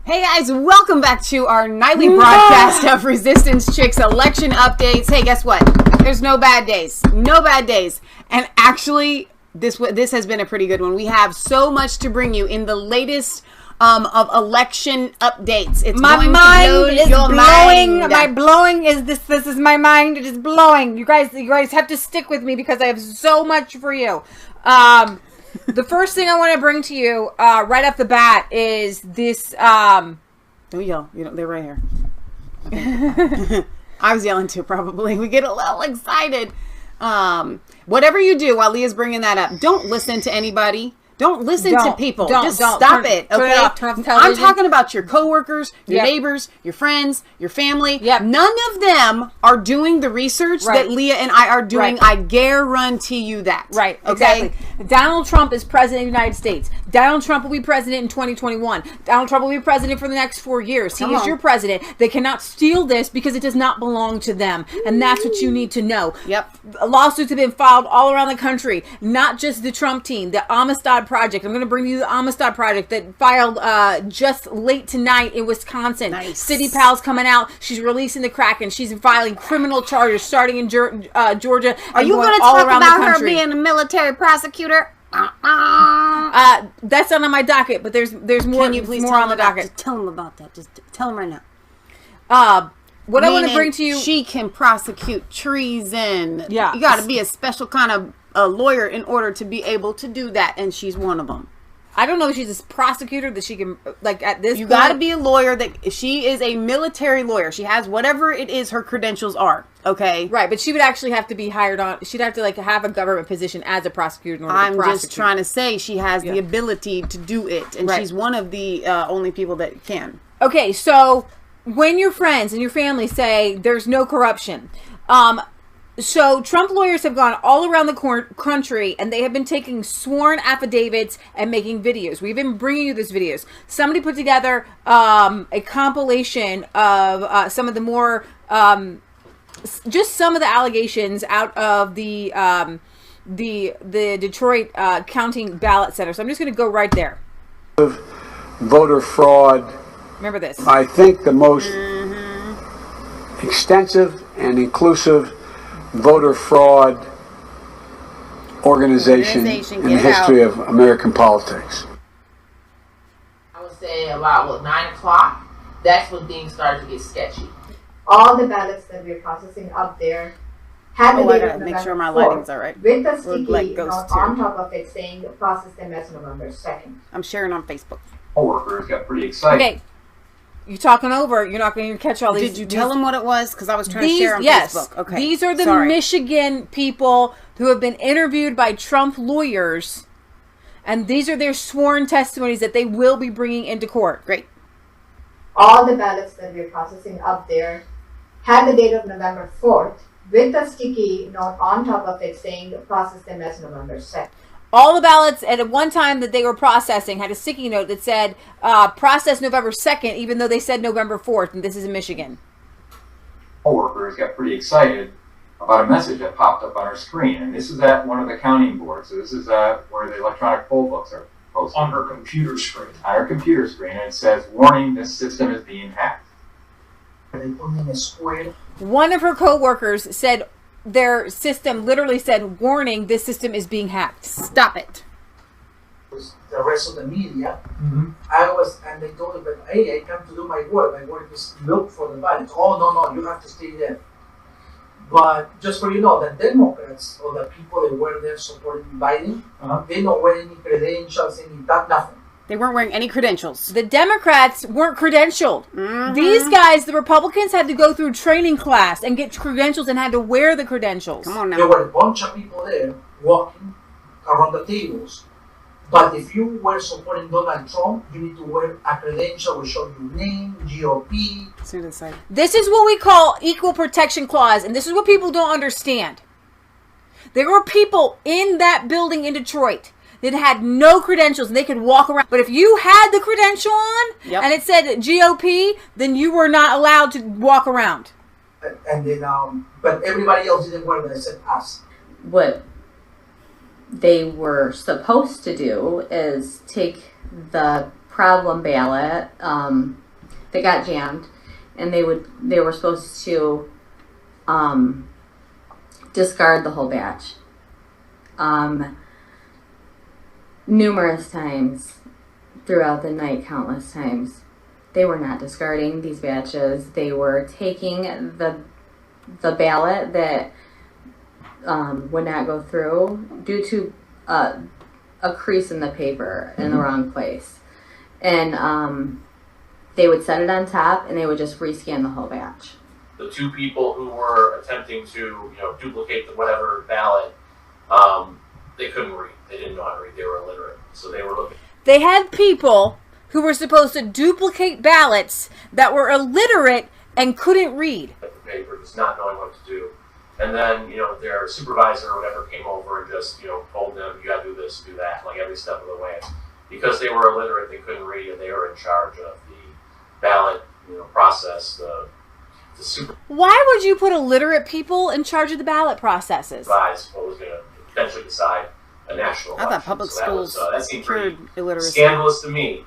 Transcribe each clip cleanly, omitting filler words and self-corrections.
Hey guys, welcome back to our nightly broadcast of Resistance Chicks election updates. Hey, guess what? There's no bad days. No bad days. And actually, this has been a pretty good one. We have so much to bring you in the latest of election updates. It's my going mind to is your blowing. mind. My blowing is this. This is my mind. It is blowing. You guys have to stick with me because I have so much for you. The first thing I want to bring to you right off the bat is this. Don't yell. You know, they're right here. Okay. I was yelling too, probably. We get a little excited. Whatever you do while Leah's bringing that up, don't listen to anybody. Don't listen to people. Just stop it. Okay. Turn off television. I'm talking about your coworkers, your Yep. neighbors, your friends, your family. Yep. None of them are doing the research Right. that Leah and I are doing. Right. I guarantee you that. Right, Okay? exactly. Donald Trump is president of the United States. Donald Trump will be president in 2021. Donald Trump will be president for the next 4 years. He is your president. They cannot steal this because it does not belong to them. And that's what you need to know. Yep. Lawsuits have been filed all around the country, not just the Trump team, the Amistad Project. I'm going to bring you the Amistad Project that filed just late tonight in Wisconsin. Nice. City Pal's coming out. She's releasing the Kraken. She's filing criminal charges starting in Georgia. Are you going to talk about her being a military prosecutor? That's not on my docket, but there's more. Can you please more tell on the them about, docket? just tell them about that. Just tell them right now. What I want to bring to you, she can prosecute treason. Yeah. You got to be a special kind of a lawyer in order to be able to do that, and she's one of them. I don't know if she's a prosecutor that she can, like, at this You point. got to be a lawyer. That she is a military lawyer. She has whatever it is her credentials are. Okay. Right, but she would actually have to be hired on. She'd have to like have a government position as a prosecutor in order to prosecute. I'm just trying to say she has the ability to do it, and she's one of the only people that can. Okay, so when your friends and your family say there's no corruption, so Trump lawyers have gone all around the country and they have been taking sworn affidavits and making videos. We've been bringing you these videos. Somebody put together a compilation of some of the more, just some of the allegations out of the Detroit counting ballot center. So I'm just going to go right there. Voter fraud. Remember this. I think the most extensive and inclusive voter fraud organization in the history of American politics. I would say about 9 o'clock, that's when things started to get sketchy. All the ballots that we're processing up there had the date of make sure my November 4th, lighting's all right. with the sticky like note ghosts on too. top of it saying process them as November 2nd. I'm sharing on Facebook. Coworkers got pretty excited. Okay. You're talking over. You're not going to catch all these. Did you tell them what it was? Because I was trying to share on Facebook. Okay. These are the Michigan people who have been interviewed by Trump lawyers, and these are their sworn testimonies that they will be bringing into court. Great. All the ballots that we're processing up there had the date of November 4th, with the sticky note on top of it saying process them as November 2nd. All the ballots at one time that they were processing had a sticky note that said process November 2nd, even though they said November 4th, and this is in Michigan. Coworkers got pretty excited about a message that popped up on our screen, and this is at one of the counting boards. So this is where the electronic poll books are posted. On her computer screen. On her computer screen, and it says, "Warning: this system is being hacked." One of her co-workers said their system literally said, "Warning, this system is being hacked." Stop it. The rest of the media, Mm-hmm. and they told me, but hey, I come to do my work. My work is look for the ballots. Oh, no, you have to stay there. But just so you know, the Democrats or the people that were there supporting Biden, they don't wear any credentials, nothing. They weren't wearing any credentials. The Democrats weren't credentialed. These guys, the Republicans, had to go through training class and get credentials and had to wear the credentials. Come on now. There were a bunch of people there walking around the tables. But if you were supporting Donald Trump, you need to wear a credential which shows your name, GOP. This is what we call equal protection clause, and this is what people don't understand. There were people in that building in Detroit that had no credentials and they could walk around. But if you had the credential on and it said GOP, then you were not allowed to walk around. And then, but everybody else didn't wear that except us. What they were supposed to do is take the problem ballot that got jammed, and they were supposed to discard the whole batch. Numerous times throughout the night, countless times, they were not discarding these batches. They were taking the ballot that would not go through due to a crease in the paper in the wrong place, and they would set it on top and they would just rescan the whole batch. The two people who were attempting to, duplicate the whatever ballot, they couldn't read. They didn't know how to read. They were illiterate. So they were looking. They had people who were supposed to duplicate ballots that were illiterate and couldn't read. At the paper, just not knowing what to do. And then, their supervisor or whatever came over and just, told them, you got to do this, do that, like every step of the way. Because they were illiterate, they couldn't read, and they were in charge of the ballot, process, Why would you put illiterate people in charge of the ballot processes? Advise what was going to potentially decide a national election. I thought public schools that seemed pretty illiteracy. Scandalous to me.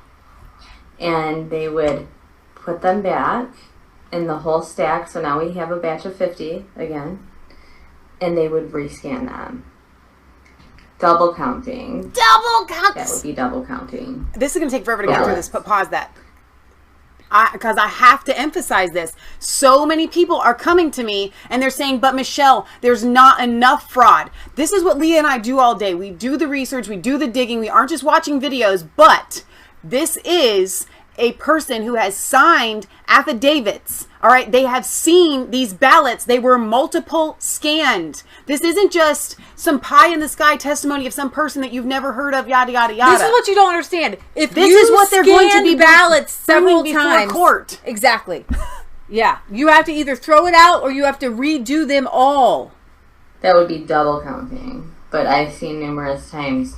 And they would put them back in the whole stack. So now we have a batch of 50 again. And they would rescan them. Double counting. Double counting. That would be double counting. This is going to take forever to go through this, but pause that. Because I have to emphasize this. So many people are coming to me and they're saying, but Michelle, there's not enough fraud. This is what Leah and I do all day. We do the research, we do the digging. We aren't just watching videos, but this is a person who has signed affidavits. All right. They have seen these ballots. They were multiple scanned. This isn't just some pie in the sky testimony of some person that you've never heard of, yada, yada, yada. This is what you don't understand. If this you is what they're going to be ballots several before times, court. Exactly. Yeah. You have to either throw it out or you have to redo them all. That would be double counting. But I've seen numerous times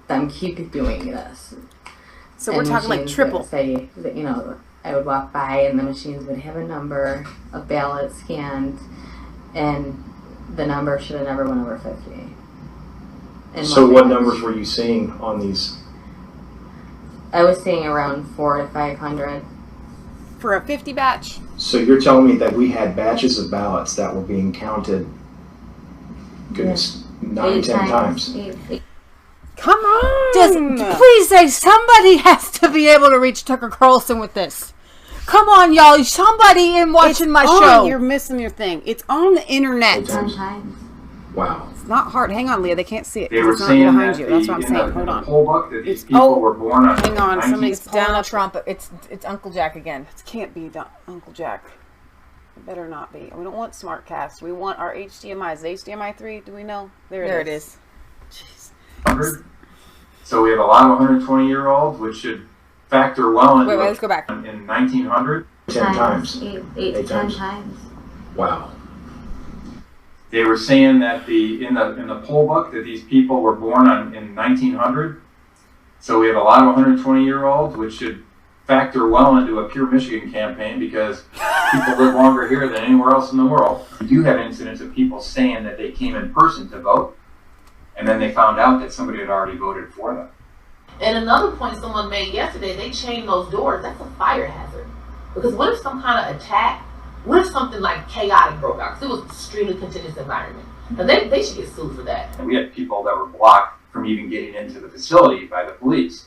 them keep doing this. So we're talking like triple. Say that, I would walk by and the machines would have a number of ballots scanned, and the number should have never went over 50. So what numbers were you seeing on these? I was seeing around 400 to 500 for a 50 batch. So you're telling me that we had batches of ballots that were being counted, goodness, 9, 10 times. Come on! Just please say somebody has to be able to reach Tucker Carlson with this. Come on, y'all! Somebody in watching my show. You're missing your thing. It's on the internet. Sometimes. Wow. It's not hard. Hang on, Leah. They can't see it. They were it's not saying behind that you. That's what I'm saying. Hold on. Poll book that these people were born on. Hang on. Somebody's down Trump. It's Uncle Jack again. It can't be Uncle Jack. It better not be. We don't want SmartCast. We want our HDMIs. The HDMI 3. Do we know? There it is. Jeez. So we have a lot of 120-year-olds, which should factor well into. Wait, let's go back. In 1900, 10 times. 8 to 10 times. Wow. They were saying that in the poll book that these people were born in 1900. So we have a lot of 120-year-olds, which should factor well into a pure Michigan campaign because people live longer here than anywhere else in the world. We do have incidents of people saying that they came in person to vote, and then they found out that somebody had already voted for them. And another point someone made yesterday, they chained those doors. That's a fire hazard. Because what if some kind of attack, what if something like chaotic broke out? Because it was an extremely contentious environment. And they should get sued for that. And we had people that were blocked from even getting into the facility by the police.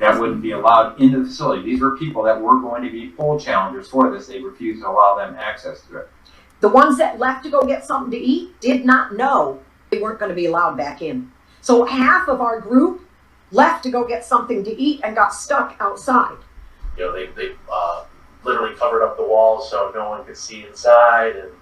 That wouldn't be allowed into the facility. These were people that were going to be poll challengers for this. They refused to allow them access to it. The ones that left to go get something to eat did not know they weren't going to be allowed back in. So half of our group left to go get something to eat and got stuck outside. They literally covered up the walls so no one could see inside, and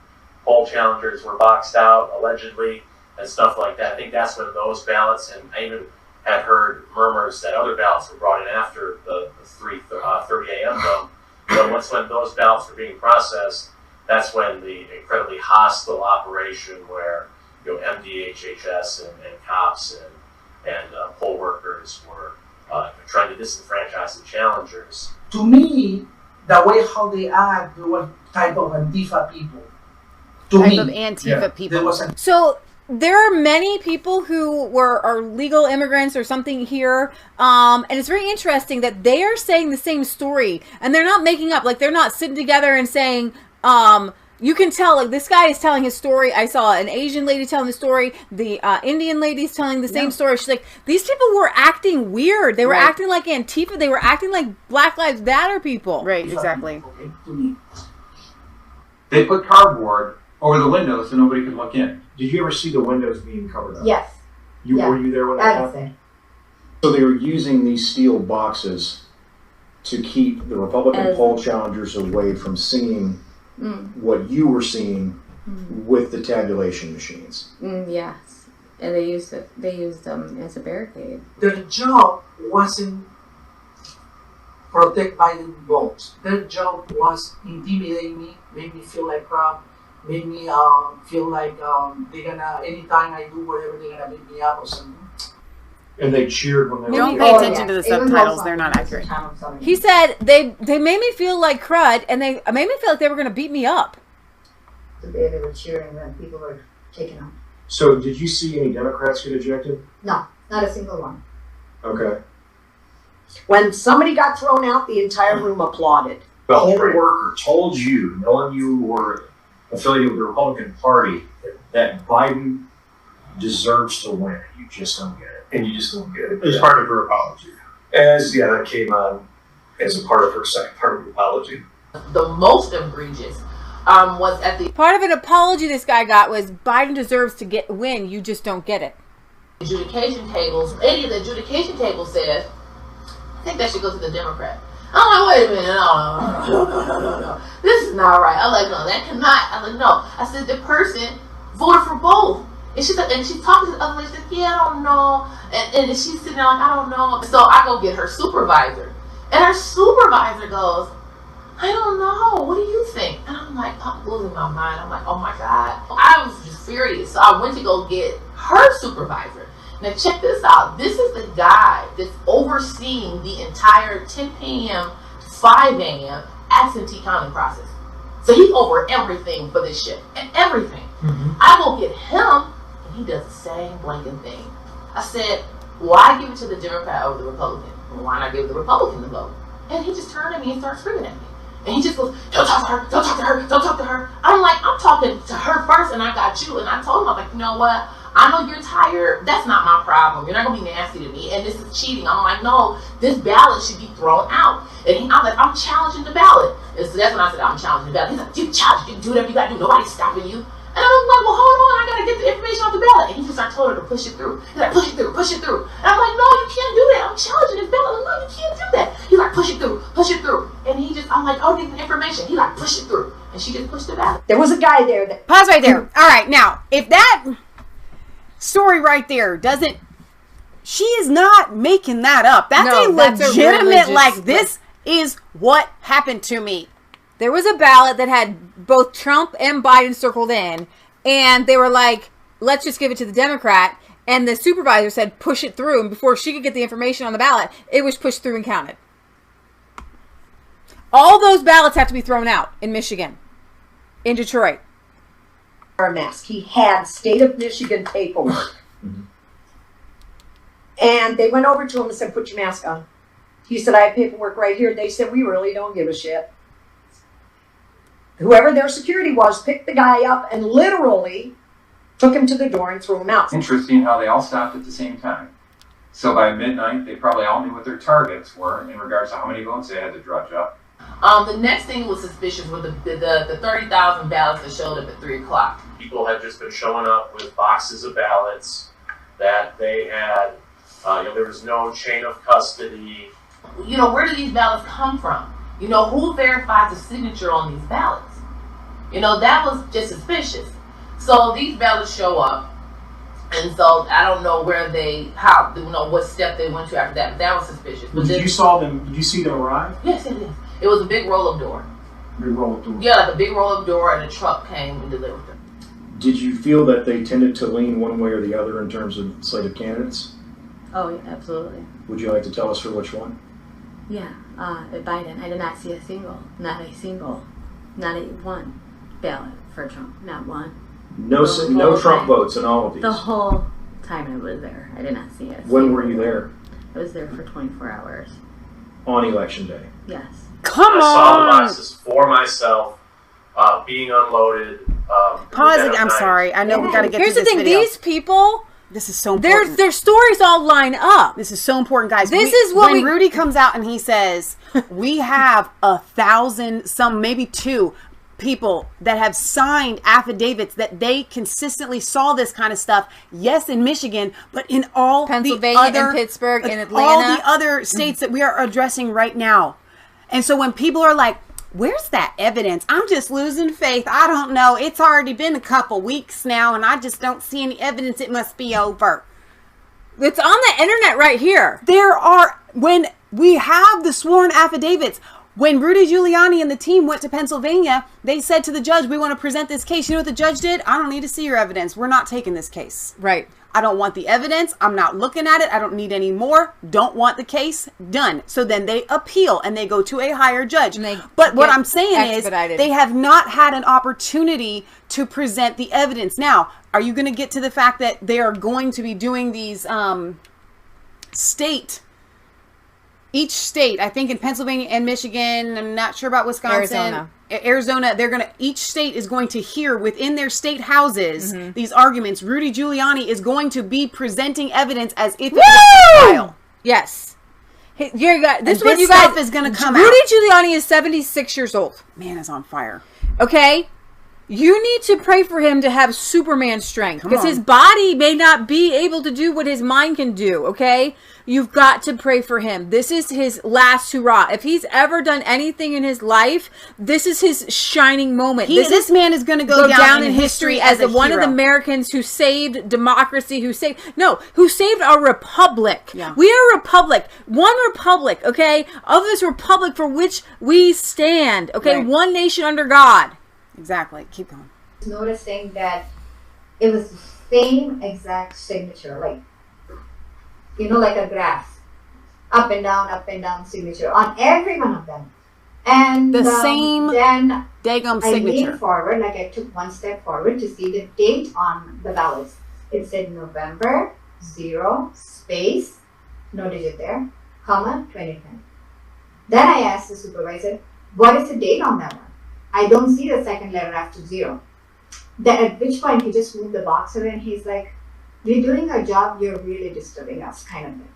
poll challengers were boxed out, allegedly, and stuff like that. I think that's when those ballots, and I even had heard murmurs that other ballots were brought in after the 3:30 a.m. dome. But once when those ballots were being processed, that's when the incredibly hostile operation where MDHHS and cops and poll workers were trying to disenfranchise the challengers. To me, the way how they act, there was type of Antifa people. Type of Antifa people. So there are many people who are legal immigrants or something here, and it's very interesting that they are saying the same story, and they're not making up. Like, they're not sitting together and saying, you can tell, like, this guy is telling his story. I saw an Asian lady telling the story. The Indian lady's telling the same story. She's like, these people were acting weird. They were acting like Antifa. They were acting like Black Lives Matter people. Right, exactly. They put cardboard over the windows so nobody could look in. Did you ever see the windows being covered up? Yes. Were you there when that happened? So they were using these steel boxes to keep the Republican poll challengers away from seeing what you were seeing with the tabulation machines. Yes, and they used them as a barricade. Their job wasn't protect Biden votes. Their job was intimidate me, make me feel like crap, make me feel like they're gonna, anytime I do whatever, they're gonna beat me up or something. And they cheered when they Don't were pay attention to the subtitles. They're not accurate. He said they made me feel like crud, and they made me feel like they were going to beat me up. The way they were cheering when people were taken out. So did you see any Democrats get ejected? No, not a single one. Okay. When somebody got thrown out, the entire room applauded. The poll worker told you, knowing you were affiliated with the Republican Party, that Biden deserves to win. You just don't get it. And you just don't get it. As part of her apology. That came on as a part of her second part of the apology. The most egregious was at the part of an apology this guy got was Biden deserves to win. You just don't get it. Adjudication tables. Any of the adjudication tables said, I think that should go to the Democrat. I'm like, wait a minute, no. This is not right. I'm like, no, that cannot. I'm like, no. I said the person voted for both. And she's talking to the other lady. She's like, yeah, I don't know. And she's sitting there like, I don't know. So I go get her supervisor. And her supervisor goes, I don't know. What do you think? And I'm like, I'm losing my mind. I'm like, oh my God. I was just furious. So I went to go get her supervisor. Now check this out. This is the guy that's overseeing the entire 10 p.m. to 5 a.m. absentee counting process. So he's over everything for this shit. And everything. I go get him. He does the same blanking thing. I said, why give it to the Democrat over the Republican? Why not give the Republican the vote? And he just turned at me and started screaming at me. And he just goes, don't talk to her, don't talk to her, don't talk to her. I'm like, I'm talking to her first and I got you. And I told him, I'm like, you know what? I know you're tired. That's not my problem. You're not going to be nasty to me. And this is cheating. I'm like, no, this ballot should be thrown out. And I'm like, I'm challenging the ballot. And so that's when I said, I'm challenging the ballot. He's like, you challenge, you can do whatever you got to do. Nobody's stopping you. And I was like, well, hold on, I gotta get the information off the ballot. And he just started telling her to push it through. He's like, push it through, push it through. And I'm like, no, you can't do that. I'm challenging this ballot. I'm like, no, you can't do that. He's like, push it through, push it through. And I'm like, oh, get the information. He's like, push it through. And she just pushed the ballot. There was a guy there that... Pause right there. All right, now, if that story right there doesn't... She is not making that up. That's a legitimate, this is what happened to me. There was a ballot that had both Trump and Biden circled in, and they were like, let's just give it to the Democrat. And the supervisor said, push it through. And before she could get the information on the ballot, it was pushed through and counted. All those ballots have to be thrown out in Michigan, in Detroit. A mask. He had state of Michigan paperwork. And they went over to him and said, put your mask on. He said, I have paperwork right here. They said, we really don't give a shit. Whoever their security was picked the guy up and literally took him to the door and threw him out. Interesting how they all stopped at the same time. So by midnight, they probably all knew what their targets were in regards to how many votes they had to drudge up. The next thing was suspicious was the 30,000 ballots that showed up at 3 o'clock. People had just been showing up with boxes of ballots that they had, there was no chain of custody. Where do these ballots come from? Who verified the signature on these ballots? That was just suspicious. So these ballots show up, and so I don't know what step they went to after that, but that was suspicious. But Did you see them arrive? Yes, it is. It was a big roll-up door. Big roll-up door? Yeah, like a big roll-up door, and a truck came and delivered them. Did you feel that they tended to lean one way or the other in terms of slate of candidates? Oh, yeah, absolutely. Would you like to tell us for which one? Yeah, Biden. I did not see not a one ballot for Trump. Not one. No Trump votes in all of these. The whole time I was there, I did not see it. When were you there? I was there for 24 hours. On election day. Yes. Come I saw the on. boxes for myself, being unloaded. Pause it. I'm sorry. I know we got to get Here's to the this thing. video. These people, This is so important. their stories all line up. This is so important, guys. This is what when Rudy comes out and he says, we have 1,000, some maybe 2 people that have signed affidavits that they consistently saw this kind of stuff. Yes, in Michigan, but in all Pennsylvania, the other, and Pittsburgh, and Atlanta, all the other states that we are addressing right now. And so when people are like, where's that evidence? I'm just losing faith. I don't know. It's already been a couple weeks now and I just don't see any evidence. It must be over. It's on the internet right here. There are, when we have the sworn affidavits, when Rudy Giuliani and the team went to Pennsylvania, they said to the judge, we want to present this case. You know what the judge did? I don't need to see your evidence. We're not taking this case. Right. I don't want the evidence. I'm not looking at it. I don't need any more. Don't want the case. Done. So then they appeal and they go to a higher judge. But what I'm saying is they have not had an opportunity to present the evidence. Now, are you going to get to the fact that they are going to be doing these each state, I think in Pennsylvania and Michigan, I'm not sure about Wisconsin, Arizona, each state is going to hear within their state houses these arguments. Rudy Giuliani is going to be presenting evidence as if it was a trial. Yes. This is what you stuff guys is going to come Rudy out. Giuliani is 76 years old. Man is on fire. Okay? You need to pray for him to have Superman strength because on. his body may not be able to do what his mind can do, okay? You've got to pray for him. This is his last hurrah. If he's ever done anything in his life, this is his shining moment. This man is going to go down in history as a one of the hero. Americans who saved democracy, who saved our republic. Yeah. We are a republic. One republic, okay? Of this republic for which we stand, okay? Right. One nation under God. Exactly. Keep going. Noticing that it was the same exact signature, like, like a graph, up and down signature on every one of them. And the same then daggum I signature. leaned forward, like I took one step forward to see the date on the ballots. It said November 0 space, no digit there, comma 2010. Then I asked the supervisor, what is the date on that one? I don't see the second letter after 0. Then at which point he just moved the box away and he's like, we're doing our job, you're really disturbing us, kind of thing.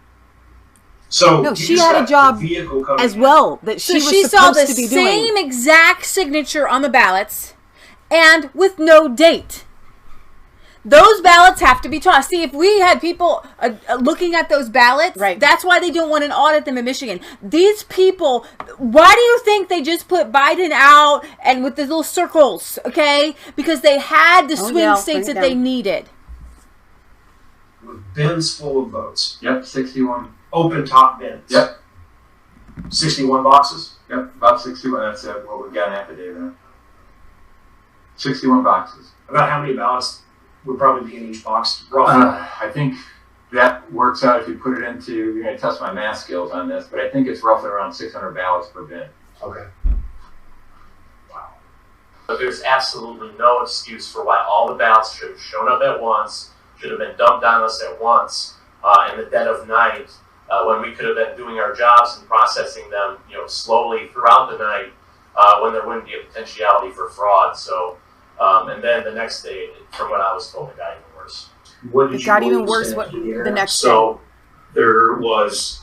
So no, she had a job as well that she was saw supposed the to be doing. same exact signature on the ballots and with no date. Those ballots have to be tossed. See, if we had people looking at those ballots, right. That's why they don't want to audit them in Michigan. These people, why do you think they just put Biden out and with the little circles, okay? Because they had the swing states that they needed. Bins full of votes. Yep, 61. Open top bins. Yep. 61 boxes. Yep, about 61. That's what we've got an affidavit on. 61 boxes. About how many ballots would probably be in each box, roughly? I think that works out if you put it into, you're going to test my math skills on this, but I think it's roughly around 600 ballots per bin. Okay. Wow. But there's absolutely no excuse for why all the ballots should have shown up at once, should have been dumped on us at once in the dead of night, when we could have been doing our jobs and processing them, slowly throughout the night, when there wouldn't be a potentiality for fraud. So, and then the next day, from what I was told, it got even worse. What did It got you even worse understand? the next So there was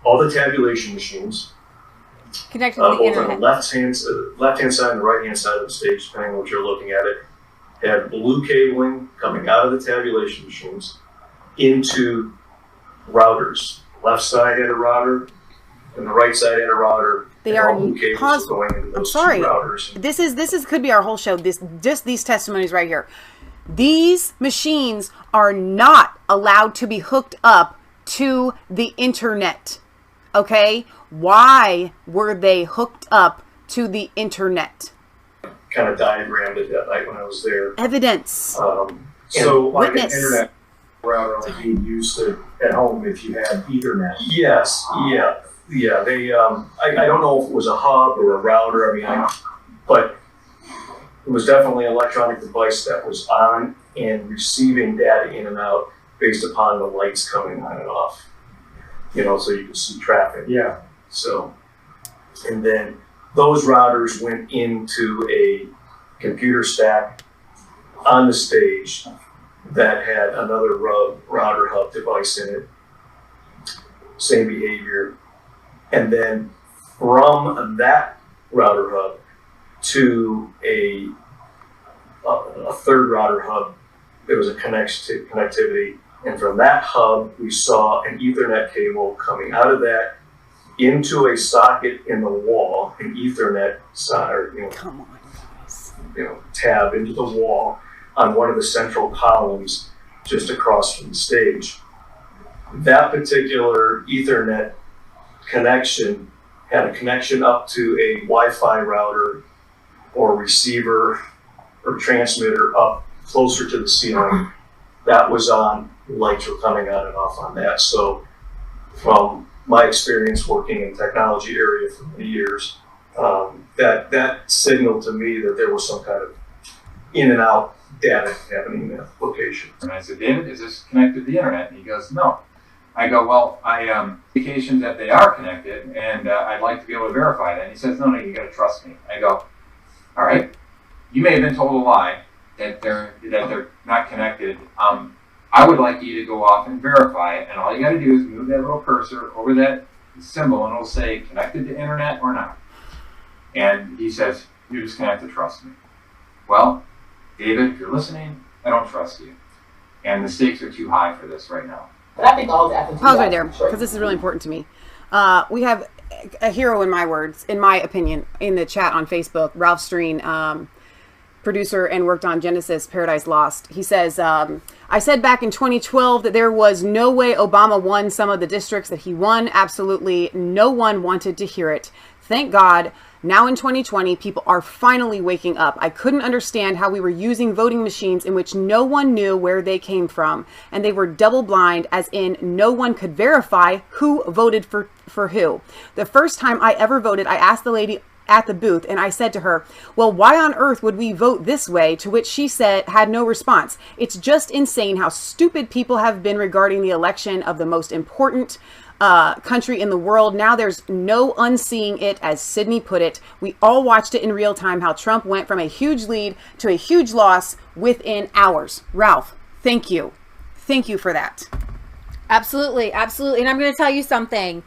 all the tabulation machines, Connected to the both on internet. the left-hand side and the right-hand side of the stage, depending on what you're looking at it, had blue cabling coming out of the tabulation machines into routers. Left side had a router, and the right side had a router. They and are all blue cables going into those two routers. This is could be our whole show. Just these testimonies right here. These machines are not allowed to be hooked up to the internet. Okay? Why were they hooked up to the internet? Kind of diagrammed it that night when I was there. Evidence. So like witness. an internet router like you'd use at home if you had Ethernet. Yes, yeah. They I don't know if it was a hub or a router. But it was definitely an electronic device that was on and receiving data in and out based upon the lights coming on and off. You know, so you can see traffic. Yeah. So, and then those routers went into a computer stack on the stage that had another router hub device in it. Same behavior. And then from that router hub to a third router hub, there was a connectivity. And from that hub, we saw an Ethernet cable coming out of that into a socket in the wall, an Ethernet Come on, guys. Tab into the wall on one of the central columns just across from the stage. That particular Ethernet connection had a connection up to a Wi-Fi router or receiver or transmitter up closer to the ceiling. That was on, lights were coming on and off on that. So from my experience working in the technology area for many years, that signaled to me that there was some kind of in and out data happening in that location. And I said, David, is this connected to the internet? And he goes, no. I go, well, indications that they are connected, and I'd like to be able to verify that. And he says, no, you got to trust me. I go, all right, you may have been told a lie that they're not connected. I would like you to go off and verify it, and all you got to do is move that little cursor over that symbol, and it'll say connected to internet or not. And he says, you're just going to have to trust me. Well, David, if you're listening, I don't trust you. And the stakes are too high for this right now. But I think all that. Pause right there, because this is really important to me. We have a hero, in my words, in my opinion, in the chat on Facebook, Ralph Streen, producer and worked on Genesis, Paradise Lost. He says, I said back in 2012 that there was no way Obama won some of the districts that he won. Absolutely no one wanted to hear it. Thank God. Now in 2020, people are finally waking up. I couldn't understand how we were using voting machines in which no one knew where they came from. And they were double blind, as in no one could verify who voted for who. The first time I ever voted, I asked the lady at the booth and I said to her, well, why on earth would we vote this way? To which she said, had no response. It's just insane how stupid people have been regarding the election of the most important country in the world. Now there's no unseeing it, as Sidney put it. We all watched it in real time, how Trump went from a huge lead to a huge loss within hours. Ralph, thank you. Thank you for that. Absolutely. Absolutely. And I'm going to tell you something.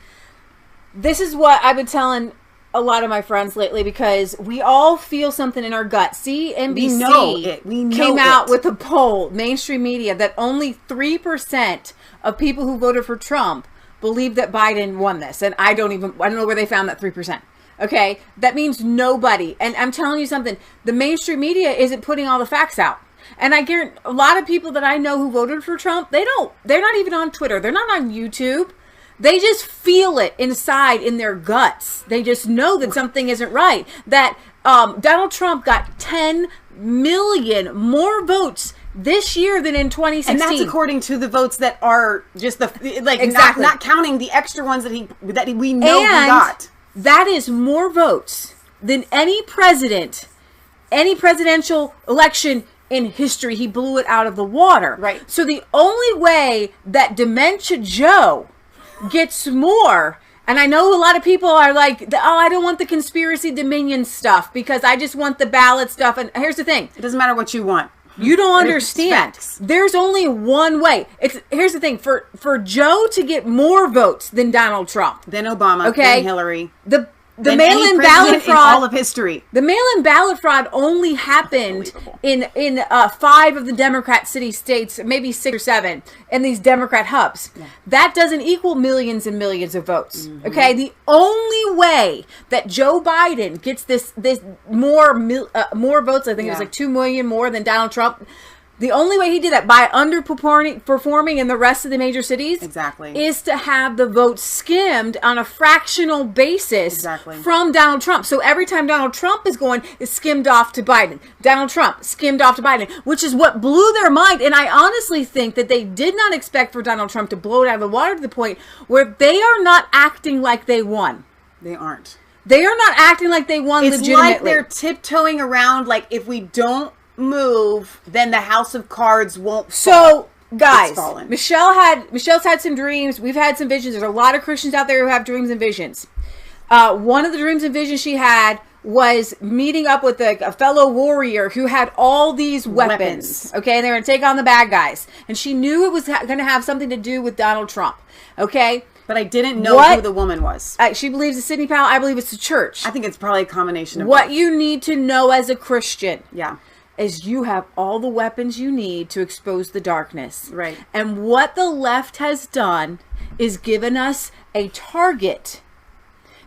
This is what I've been telling a lot of my friends lately, because we all feel something in our gut. CNBC came out with a poll, mainstream media, that only 3% of people who voted for Trump believe that Biden won this. And I don't know where they found that 3%. Okay. That means nobody. And I'm telling you something, the mainstream media isn't putting all the facts out. And I guarantee a lot of people that I know who voted for Trump, they're not even on Twitter. They're not on YouTube. They just feel it inside in their guts. They just know that something isn't right. That Donald Trump got 10 million more votes this year than in 2016. And that's according to the votes that are just exactly. not counting the extra ones that we know he got. That is more votes than any presidential election in history. He blew it out of the water. Right. So the only way that Dementia Joe gets more, and I know a lot of people are like, oh, I don't want the conspiracy Dominion stuff because I just want the ballot stuff. And here's the thing. It doesn't matter what you want. You don't understand. There's only one way. Here's the thing. For Joe to get more votes than Donald Trump, than Obama, than Hillary, the mail-in ballot fraud, in all of history. The mail-in ballot fraud only happened in 5 of the Democrat city states, maybe 6 or 7, in these Democrat hubs. Yeah. That doesn't equal millions and millions of votes. Mm-hmm. Okay, the only way that Joe Biden gets this more votes, I think it was like 2 million more than Donald Trump. The only way he did that, by underperforming in the rest of the major cities, is to have the votes skimmed on a fractional basis from Donald Trump. So every time Donald Trump is going, it's skimmed off to Biden. Donald Trump skimmed off to Biden, which is what blew their mind. And I honestly think that they did not expect for Donald Trump to blow it out of the water to the point where they are not acting like they won. They aren't. They are not acting like they won legitimately. It's like they're tiptoeing around, like, if we don't move, then the house of cards won't fall. Guys, Michelle's had some dreams. We've had some visions. There's a lot of Christians out there who have dreams and visions. One of the dreams and visions she had was meeting up with a fellow warrior who had all these weapons. Okay, and they were going to take on the bad guys. And she knew it was going to have something to do with Donald Trump. Okay? But I didn't know who the woman was. She believes it's Sidney Powell. I believe it's the church. I think it's probably a combination of what both. you need to know as a Christian. Yeah. Is you have all the weapons you need to expose the darkness. Right. And what the left has done is given us a target.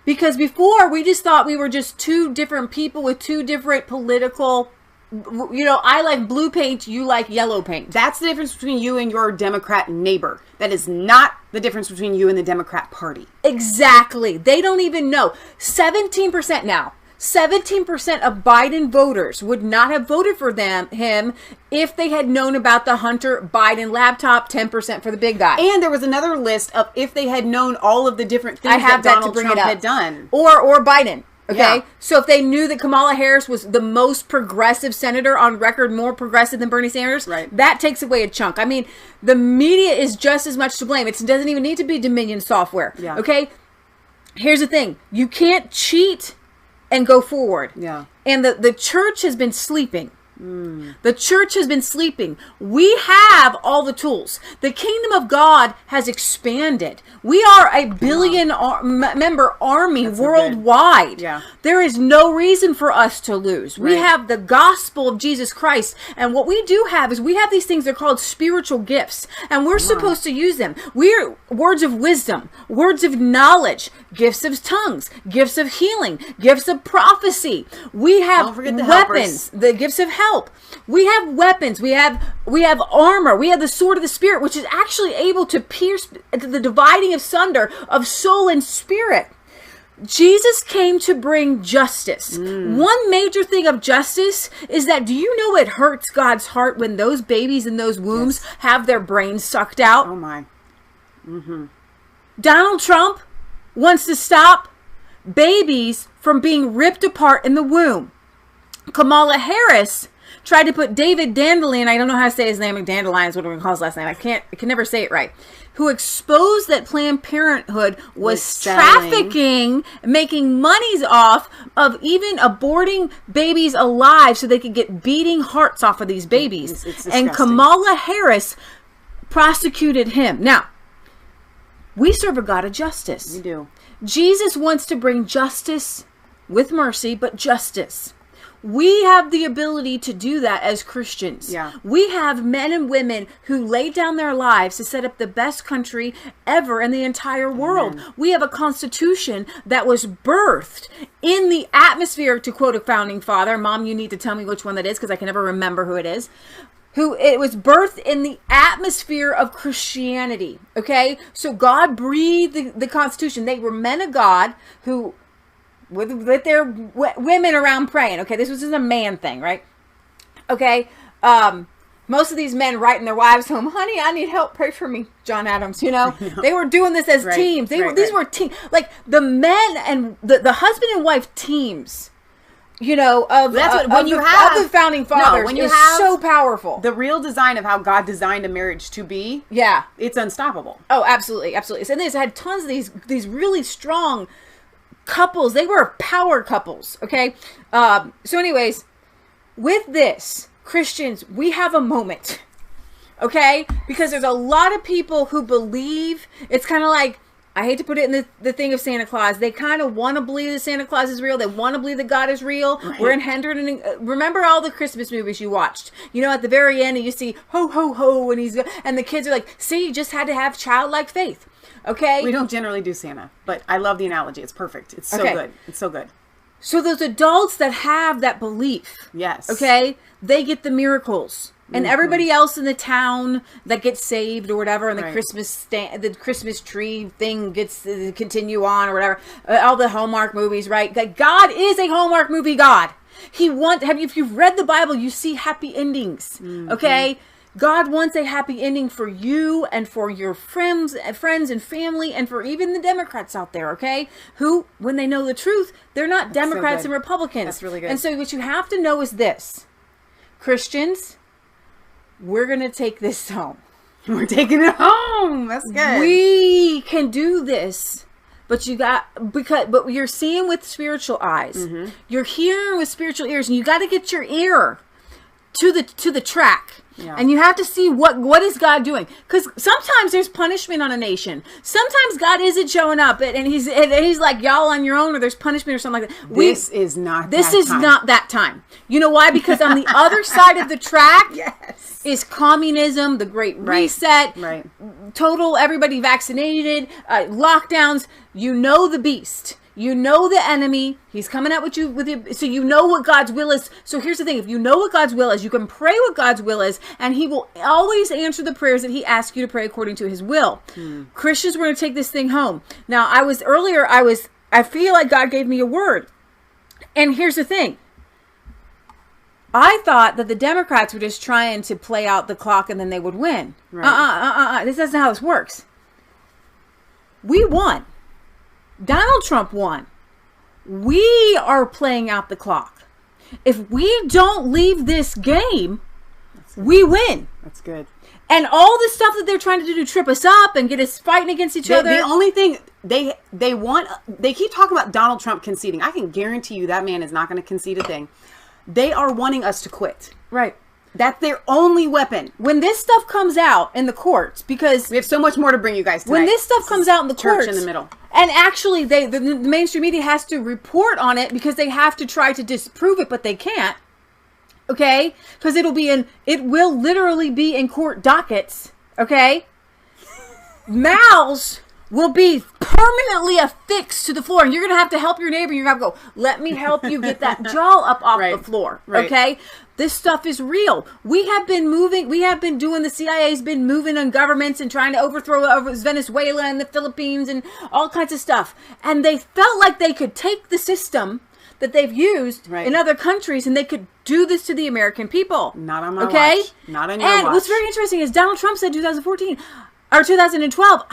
Because before, we just thought we were just two different people with two different political... You know, I like blue paint, you like yellow paint. That's the difference between you and your Democrat neighbor. That is not the difference between you and the Democrat Party. Exactly. They don't even know. 17% now. 17% of Biden voters would not have voted for him if they had known about the Hunter Biden laptop, 10% for the big guy. And there was another list of if they had known all of the different things that Donald Trump had done. Or Biden. Okay, yeah. So if they knew that Kamala Harris was the most progressive senator on record, more progressive than Bernie Sanders, that takes away a chunk. I mean, the media is just as much to blame. It doesn't even need to be Dominion software. Yeah. Okay, here's the thing. You can't cheat and go forward. Yeah. And the church has been sleeping. The church has been sleeping. We have all the tools. The kingdom of God has expanded. We are a billion member army worldwide. Yeah. There is no reason for us to lose. We have the gospel of Jesus Christ. And what we do have is we have these things, they're called spiritual gifts. And we're supposed to use them. We're words of wisdom, words of knowledge, gifts of tongues, gifts of healing, gifts of prophecy. We have weapons, the gifts of help. We have weapons. We have armor. We have the sword of the Spirit, which is actually able to pierce the dividing asunder of soul and spirit. Jesus came to bring justice. One major thing of justice is that, do you know it hurts God's heart when those babies in those wombs have their brains sucked out? Oh my. Donald Trump wants to stop babies from being ripped apart in the womb. Kamala Harris tried to put David Dandelion, I don't know how to say his name, Dandelion is what we're going to call his last name. I can never say it right. Who exposed that Planned Parenthood was trafficking, making monies off of even aborting babies alive so they could get beating hearts off of these babies. It's and Kamala Harris prosecuted him. Now, we serve a God of justice. We do. Jesus wants to bring justice with mercy, but justice. We have the ability to do that as Christians. Yeah. We have men and women who laid down their lives to set up the best country ever in the entire world. We have a constitution that was birthed in the atmosphere, to quote a founding father. Mom, you need to tell me which one that is because I can never remember who it is. It was birthed in the atmosphere of Christianity. Okay? So God breathed the Constitution. They were men of God who... with their women around praying. Okay, this was just a man thing, right? Okay, most of these men writing their wives home, honey, I need help, pray for me. John Adams, you know, they were doing this as teams. These were teams, like the men and the husband and wife teams. You know, of the founding fathers, when you have so powerful. The real design of how God designed a marriage to be, it's unstoppable. Oh, absolutely, absolutely. So they had tons of these really strong couples. They were power couples. Okay. So anyways, with this, Christians, we have a moment. Okay. Because there's a lot of people who believe it's kind of like, I hate to put it in the thing of Santa Claus. They kind of want to believe that Santa Claus is real. They want to believe that God is real. Right. We're engendered in... remember all the Christmas movies you watched. You know, at the very end, you see, ho, ho, ho, and the kids are like, see, you just had to have childlike faith. Okay? We don't generally do Santa, but I love the analogy. It's perfect. It's so good. It's so good. So those adults that have that belief, yes, okay, they get the miracles. And everybody else in the town that gets saved or whatever, and the Christmas tree thing gets to continue on or whatever, all the Hallmark movies, right? That God is a Hallmark movie God. If you've read the Bible, you see happy endings, okay? God wants a happy ending for you and for your friends and family and for even the Democrats out there, okay? Who, when they know the truth, they're not Democrats and Republicans. That's really good. And so what you have to know is this. Christians, we're going to take this home. We're taking it home. That's good. We can do this. But but you're seeing with spiritual eyes. Mm-hmm. You're hearing with spiritual ears, and you got to get your ear to the track. Yeah. And you have to see what is God doing, because sometimes there's punishment on a nation. Sometimes God isn't showing up, and he's like, y'all on your own, or there's punishment or something like that. This is not that time. You know why? Because on the other side of the track is communism, the Great Reset, total everybody vaccinated, lockdowns. You know the beast. You know the enemy. He's coming out with you, so you know what God's will is. So here's the thing. If you know what God's will is, you can pray what God's will is, and he will always answer the prayers that he asks you to pray according to his will. Christians, we're going to take this thing home. Now, I feel like God gave me a word. And here's the thing. I thought that the Democrats were just trying to play out the clock and then they would win. This isn't how this works. We won. Donald Trump won. We are playing out the clock. If we don't leave this game, we win. That's good. And all the stuff that they're trying to do to trip us up and get us fighting against each other. The only thing they keep talking about Donald Trump conceding. I can guarantee you that man is not going to concede a thing. They are wanting us to quit. Right. That's their only weapon. When this stuff comes out in the courts, because we have so much more to bring you guys tonight. When this stuff comes out in the courts, in the middle, and actually the mainstream media has to report on it because they have to try to disprove it, but they can't. Okay, because it will literally be in court dockets. Okay, mouths will be permanently affixed to the floor, and you're gonna have to help your neighbor. You're gonna have to go, let me help you get that jaw up off the floor. Okay. This stuff is real. We have been doing, the CIA's been moving on governments and trying to overthrow Venezuela and the Philippines and all kinds of stuff. And they felt like they could take the system that they've used in other countries and they could do this to the American people. Not on my watch. Not on your watch. And what's very interesting is Donald Trump said 2014 or 2012,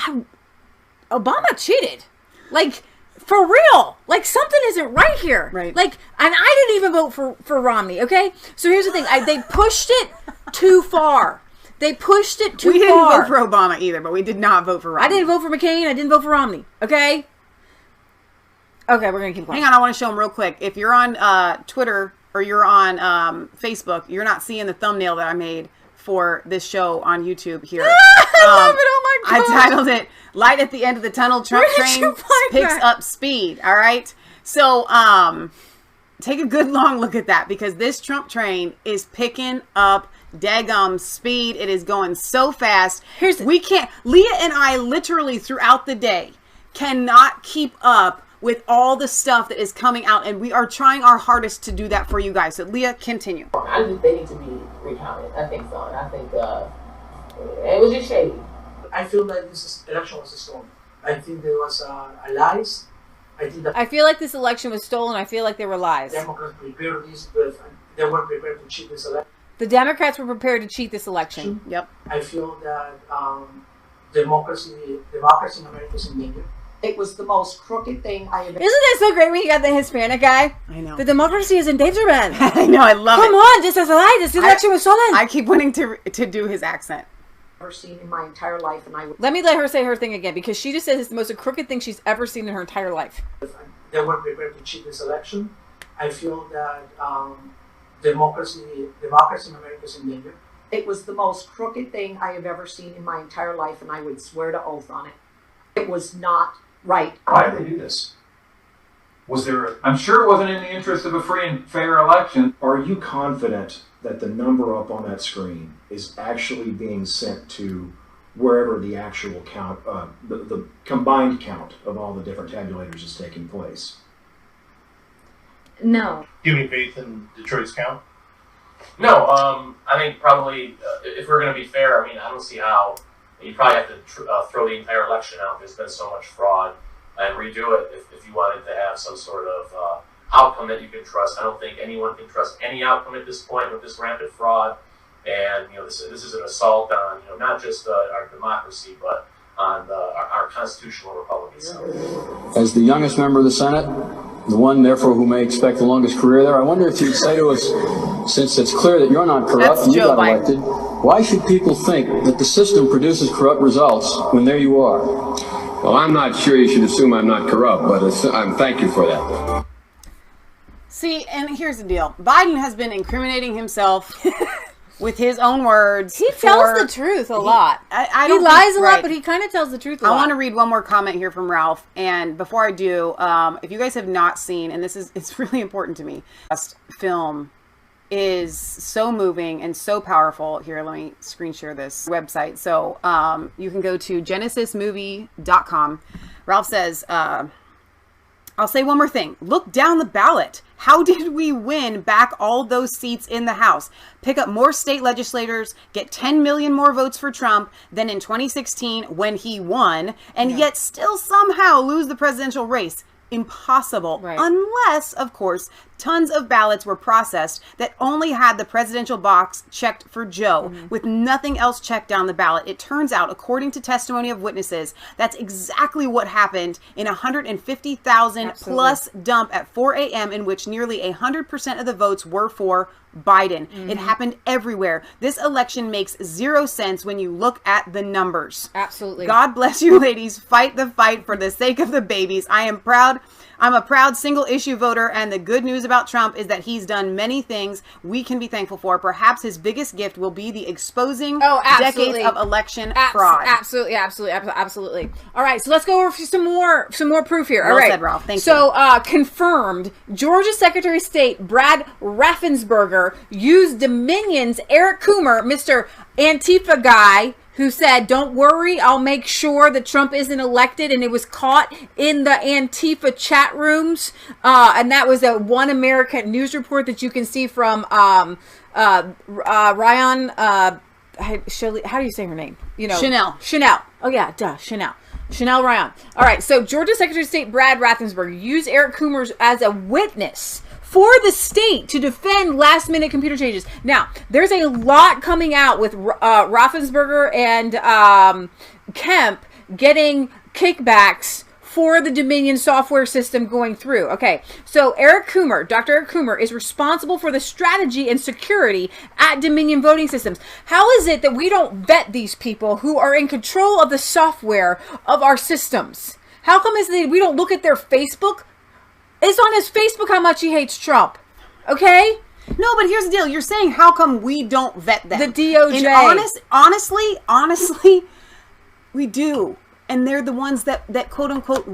Obama cheated. Like, for real. Like, something isn't right here. Right. Like, and I didn't even vote for Romney, okay? So here's the thing. They pushed it too far. They pushed it too far. We didn't vote for Obama either, but we did not vote for Romney. I didn't vote for McCain. I didn't vote for Romney, okay? Okay, we're going to keep going. Hang on, I want to show them real quick. If you're on Twitter or you're on Facebook, you're not seeing the thumbnail that I made for this show on YouTube here. I love it. Oh my God. I titled it "Light at the End of the Tunnel, Trump Train Picks Up Speed." All right. So take a good long look at that, because this Trump train is picking up daggum speed. It is going so fast. Leah and I literally throughout the day cannot keep up with all the stuff that is coming out, and we are trying our hardest to do that for you guys. So Leah, continue. I think they need to be recounted. I think so. And I think it was just shady. I feel like this election was stolen. I think there was lies. I feel like this election was stolen. I feel like there were lies. Democrats prepared this, but they weren't prepared to cheat this election. The Democrats were prepared to cheat this election. Yep. I feel that democracy in America is in danger. It was the most crooked thing I have ever. Isn't that so great when you got the Hispanic guy? I know. The democracy is in danger, man. I know, I love it. Come on, just as a lie. This election was stolen. I keep wanting to do his accent. Ever seen in my entire life, and let me let her say her thing again, because she just says it's the most crooked thing she's ever seen in her entire life. They weren't prepared to cheat this election. I feel that democracy in America is in danger. It was the most crooked thing I have ever seen in my entire life, and I would swear to oath on it. It was not right. Why did they do this? Was there? I'm sure it wasn't in the interest of a free and fair election. Are you confident that the number up on that screen is actually being sent to wherever the actual count, the combined count of all the different tabulators is taking place? No. Do you have any faith in Detroit's count? No, I think probably, if we're going to be fair, I mean, I don't see how. You probably have to throw the entire election out. There's been so much fraud, and redo it if you wanted to have some sort of outcome that you can trust. I don't think anyone can trust any outcome at this point with this rampant fraud. And this is an assault on not just our democracy, but on our constitutional republic itself. As the youngest member of the Senate, the one therefore who may expect the longest career there, I wonder if you'd say to us, since it's clear that you're not corrupt and you got elected, why should people think that the system produces corrupt results when there you are? Well, I'm not sure you should assume I'm not corrupt, but thank you for that. See, and here's the deal. Biden has been incriminating himself with his own words. He tells the truth a lot. He lies a lot, but he kind of tells the truth a lot. I want to read one more comment here from Ralph. And before I do, if you guys have not seen, and it's really important to me, this film is so moving and so powerful. Here, let me screen share this website. So you can go to genesismovie.com. Ralph says, I'll say one more thing. Look down the ballot. How did we win back all those seats in the House? Pick up more state legislators, get 10 million more votes for Trump than in 2016 when he won, and yet still somehow lose the presidential race. Impossible. Right. Unless, of course, tons of ballots were processed that only had the presidential box checked for Joe, with nothing else checked down the ballot. It turns out, according to testimony of witnesses, that's exactly what happened in a 150,000 plus dump at 4 a.m. in which nearly 100% of the votes were for Biden. It happened everywhere. This election makes zero sense when you look at the numbers. Absolutely. God bless you, ladies. Fight the fight for the sake of the babies. I'm a proud single issue voter, and the good news about Trump is that he's done many things we can be thankful for. Perhaps his biggest gift will be the exposing decades of election fraud. Absolutely. All right, so let's go over some more proof here. All well right, said, Ralph. Thank you. So confirmed, Georgia Secretary of State Brad Raffensperger used Dominion's Eric Coomer, Mr. Antifa guy, who said, "Don't worry, I'll make sure that Trump isn't elected," and it was caught in the Antifa chat rooms, and that was a One American news report that you can see from Ryan. How do you say her name? Chanel. Oh yeah, duh, Chanel Ryan. All right, so Georgia Secretary of State Brad Raffensperger used Eric Coomer as a witness for the state to defend last-minute computer changes. Now, there's a lot coming out with Raffensperger and Kemp getting kickbacks for the Dominion software system going through. Okay, so Dr. Eric Coomer is responsible for the strategy and security at Dominion voting systems. How is it that we don't vet these people who are in control of the software of our systems? How come is that we don't look at their Facebook? It's on his Facebook how much he hates Trump. Okay? No, but here's the deal. You're saying how come we don't vet them? The DOJ. And honestly, we do. And they're the ones that quote unquote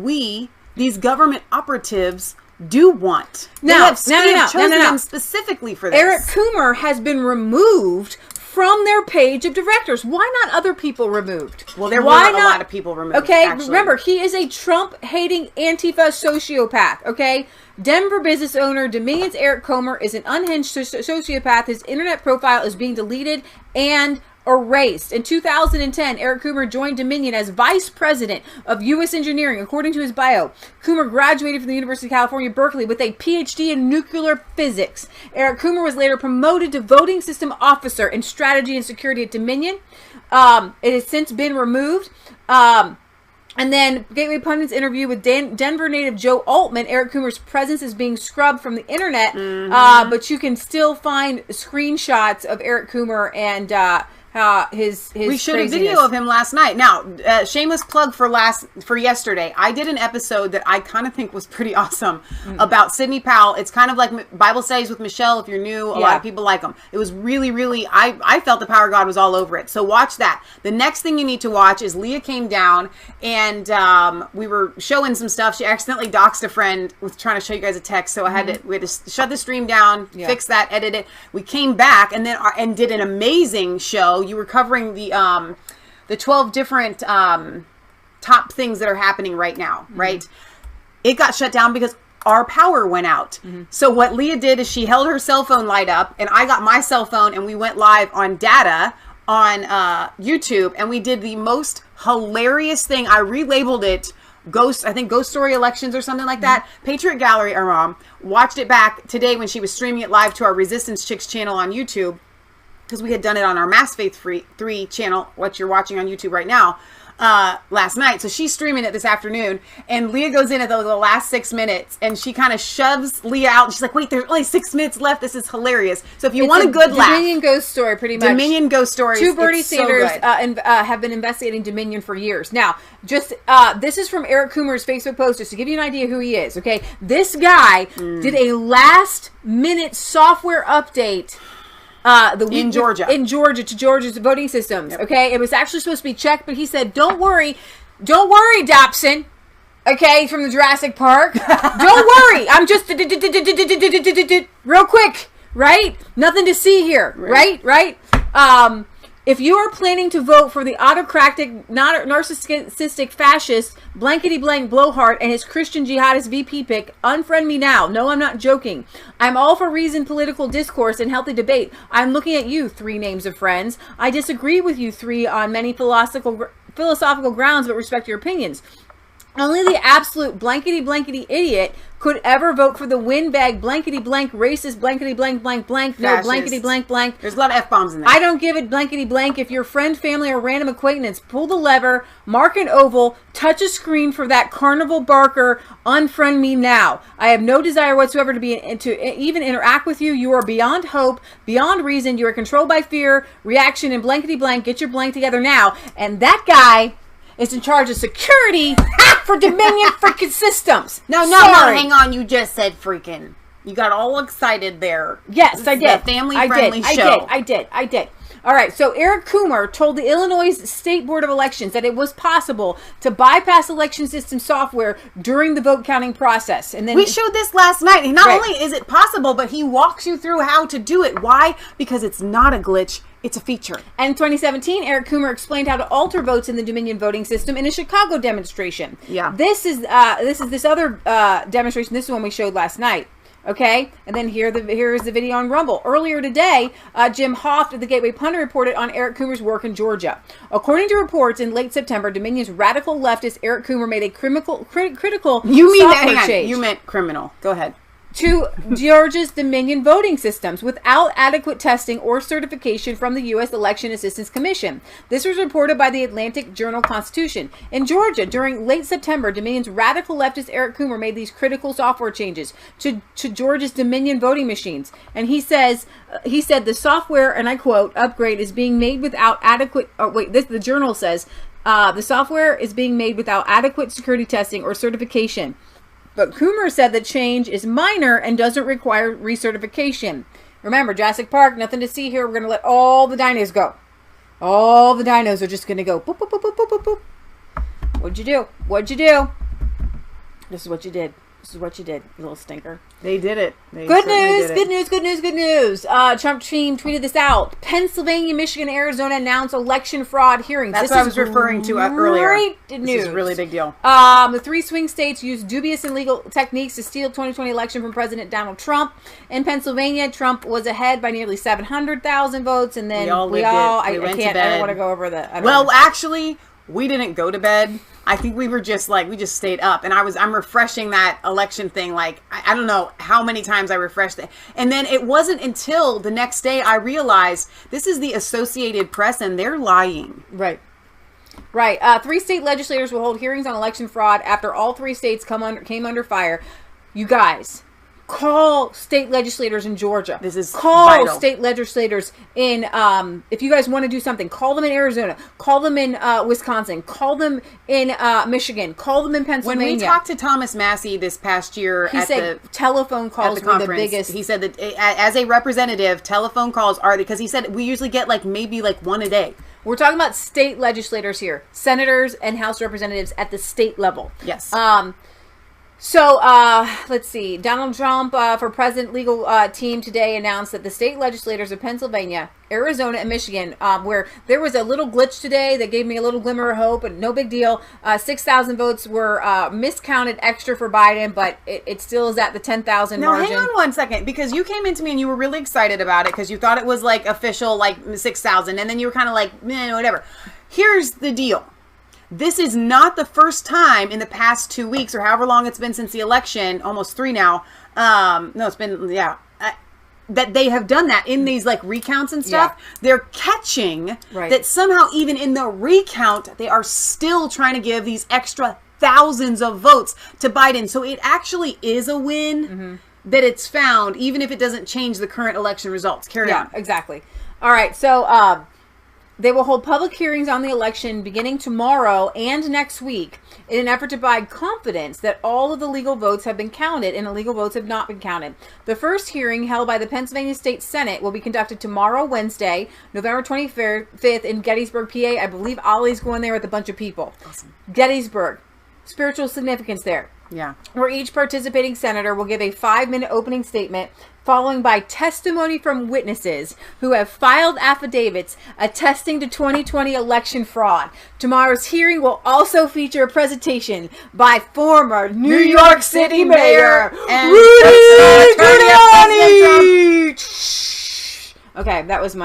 these government operatives do want. They have chosen them specifically for this. Eric Coomer has been removed from their page of directors. Why not other people removed? Well, there were a lot of people removed. Okay, actually. Remember, he is a Trump-hating Antifa sociopath, okay? Denver business owner Dominion's Eric Coomer is an unhinged sociopath. His internet profile is being deleted and erased. In 2010, Eric Coomer joined Dominion as vice president of U.S. engineering, according to his bio. Coomer graduated from the University of California, Berkeley, with a PhD in nuclear physics. Eric Coomer was later promoted to voting system officer in strategy and security at Dominion. It has since been removed. And then Gateway Pundit's interview with Denver native Joe Altman, Eric Coomer's presence is being scrubbed from the internet, but you can still find screenshots of Eric Coomer and his we showed craziness. A video of him last night. Now, shameless plug for yesterday. I did an episode that I kind of think was pretty awesome about Sidney Powell. It's kind of like Bible Studies with Michelle. If you're new, a lot of people like them. It was really, really, I felt the power of God was all over it. So watch that. The next thing you need to watch is Leah came down and we were showing some stuff. She accidentally doxed a friend with trying to show you guys a text. So we had to shut the stream down, fix that, edit it. We came back and then and did an amazing show. You were covering the 12 different top things that are happening right now, right? It got shut down because our power went out. So what Leah did is she held her cell phone light up and I got my cell phone and we went live on data on YouTube and we did the most hilarious thing. I relabeled it Ghost Story Elections or something like that. Patriot Gallery, our mom, watched it back today when she was streaming it live to our Resistance Chicks channel on YouTube. because we had done it on our Mass Faith 3 channel, what you're watching on YouTube right now, last night. So she's streaming it this afternoon, and Leah goes in at the last 6 minutes, and she kind of shoves Leah out, and she's like, wait, there's only 6 minutes left. This is hilarious. So if you want a good laugh. Dominion ghost story, pretty much. Dominion ghost stories. Two Bernie Sanders have been investigating Dominion for years. Now, just, this is from Eric Coomer's Facebook post, just to give you an idea who he is, okay? This guy did a last-minute software update in Georgia to Georgia's voting systems. Yep. Okay, it was actually supposed to be checked, but he said, "Don't worry, Dobson." Okay, from the Jurassic Park. Don't worry, I'm just real quick, right? Nothing to see here, right? If you are planning to vote for the autocratic, narcissistic fascist, blankety-blank blowhard and his Christian jihadist VP pick, unfriend me now. No, I'm not joking. I'm all for reasoned political discourse and healthy debate. I'm looking at you, 3 names of friends. I disagree with you 3 on many philosophical grounds, but respect your opinions. Only the absolute blankety-blankety idiot could ever vote for the windbag blankety-blank racist blankety-blank-blank-blank no blankety-blank-blank. There's a lot of F-bombs in there. I don't give it blankety-blank. If your friend, family, or random acquaintance, pull the lever, mark an oval, touch a screen for that carnival barker, unfriend me now. I have no desire whatsoever to even interact with you. You are beyond hope, beyond reason. You are controlled by fear, reaction, and blankety-blank. Get your blank together now. And that guy is in charge of security for Dominion freaking systems. No, hang on. You just said freaking. You got all excited there. Yes, I did. A family-friendly show. I did. All right, so Eric Coomer told the Illinois State Board of Elections that it was possible to bypass election system software during the vote counting process. And then we showed this last night. And not only is it possible, but he walks you through how to do it. Why? Because it's not a glitch. It's a feature. And in 2017, Eric Coomer explained how to alter votes in the Dominion voting system in a Chicago demonstration. Yeah. This is this other demonstration. This is one we showed last night. Okay, and then here is the video on Rumble. Earlier today, Jim Hoft of the Gateway Pundit reported on Eric Coomer's work in Georgia. According to reports, in late September, Dominion's radical leftist Eric Coomer made a critical software change. You meant criminal. Go ahead. To Georgia's Dominion voting systems without adequate testing or certification from the U.S. Election Assistance Commission. This was reported by the Atlantic Journal-Constitution. In Georgia, during late September, Dominion's radical leftist Eric Coomer made these critical software changes to Georgia's Dominion voting machines. And he said the software, and I quote, upgrade is being made without adequate, the Journal says, the software is being made without adequate security testing or certification. But Coomer said the change is minor and doesn't require recertification. Remember, Jurassic Park, nothing to see here. We're going to let all the dinos go. All the dinos are just going to go. Boop, boop, boop, boop, boop, boop, boop. What'd you do? What'd you do? This is what you did. This is what you did, you little stinker. They did it. Good news. Trump team tweeted this out. Pennsylvania, Michigan, Arizona announced election fraud hearings. That's what I was referring to earlier. Great news. This is a really big deal. The 3 swing states used dubious and illegal techniques to steal 2020 election from President Donald Trump. In Pennsylvania, Trump was ahead by nearly 700,000 votes, and then I don't want to go over that. Actually, we didn't go to bed. I think we were just we just stayed up, and I'm refreshing that election thing. I don't know how many times I refreshed it. And then it wasn't until the next day I realized this is the Associated Press and they're lying. Right. 3 state legislators will hold hearings on election fraud after all 3 states came under fire. You guys, call state legislators in Georgia. This is vital. State legislators in, if you guys want to do something, call them in Arizona, call them in Wisconsin, call them in Michigan, call them in Pennsylvania. When we talked to Thomas Massey this past year he said telephone calls were the biggest. He said that as a representative, telephone calls are, because he said we usually get maybe 1 a day. We're talking about state legislators here, senators and House representatives at the state level. Yes. So, let's see. Donald Trump, for president legal team today announced that the state legislators of Pennsylvania, Arizona, and Michigan, where there was a little glitch today that gave me a little glimmer of hope, and no big deal. 6,000 votes were miscounted extra for Biden, but it still is at the 10,000 margin. Now, hang on 1 second, because you came into me and you were really excited about it because you thought it was official, 6,000, and then you were kind of whatever. Here's the deal. This is not the first time in the past 2 weeks or however long it's been since the election, almost 3 now. No, it's been, that they have done that in these like recounts and stuff. They're catching that somehow even in the recount, they are still trying to give these extra thousands of votes to Biden. So it actually is a win that it's found, even if it doesn't change the current election results. Carry on. Exactly. All right. So they will hold public hearings on the election beginning tomorrow and next week in an effort to provide confidence that all of the legal votes have been counted and illegal votes have not been counted. The first hearing held by the Pennsylvania State Senate will be conducted tomorrow, Wednesday, November 25th in Gettysburg, PA. I believe Ollie's going there with a bunch of people. Awesome. Gettysburg. Spiritual significance there. Yeah. Where each participating senator will give a 5-minute opening statement, following by testimony from witnesses who have filed affidavits attesting to 2020 election fraud. Tomorrow's hearing will also feature a presentation by former New York City Mayor Rudy Giuliani. Okay, that was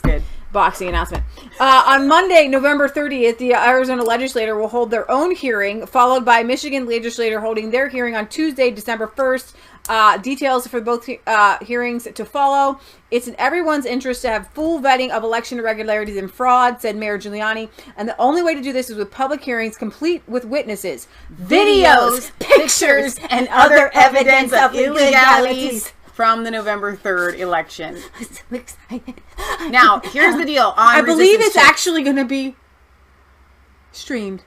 good. Boxing announcement. On Monday, November 30th, the Arizona legislature will hold their own hearing, followed by Michigan legislature holding their hearing on Tuesday, December 1st. Details for both hearings to follow. It's in everyone's interest to have full vetting of election irregularities and fraud, said Mayor Giuliani. And the only way to do this is with public hearings complete with witnesses, videos, pictures, and other evidence of illegalities from the November 3rd election. I'm so excited. Now, here's the deal. I believe it's actually going to be streamed.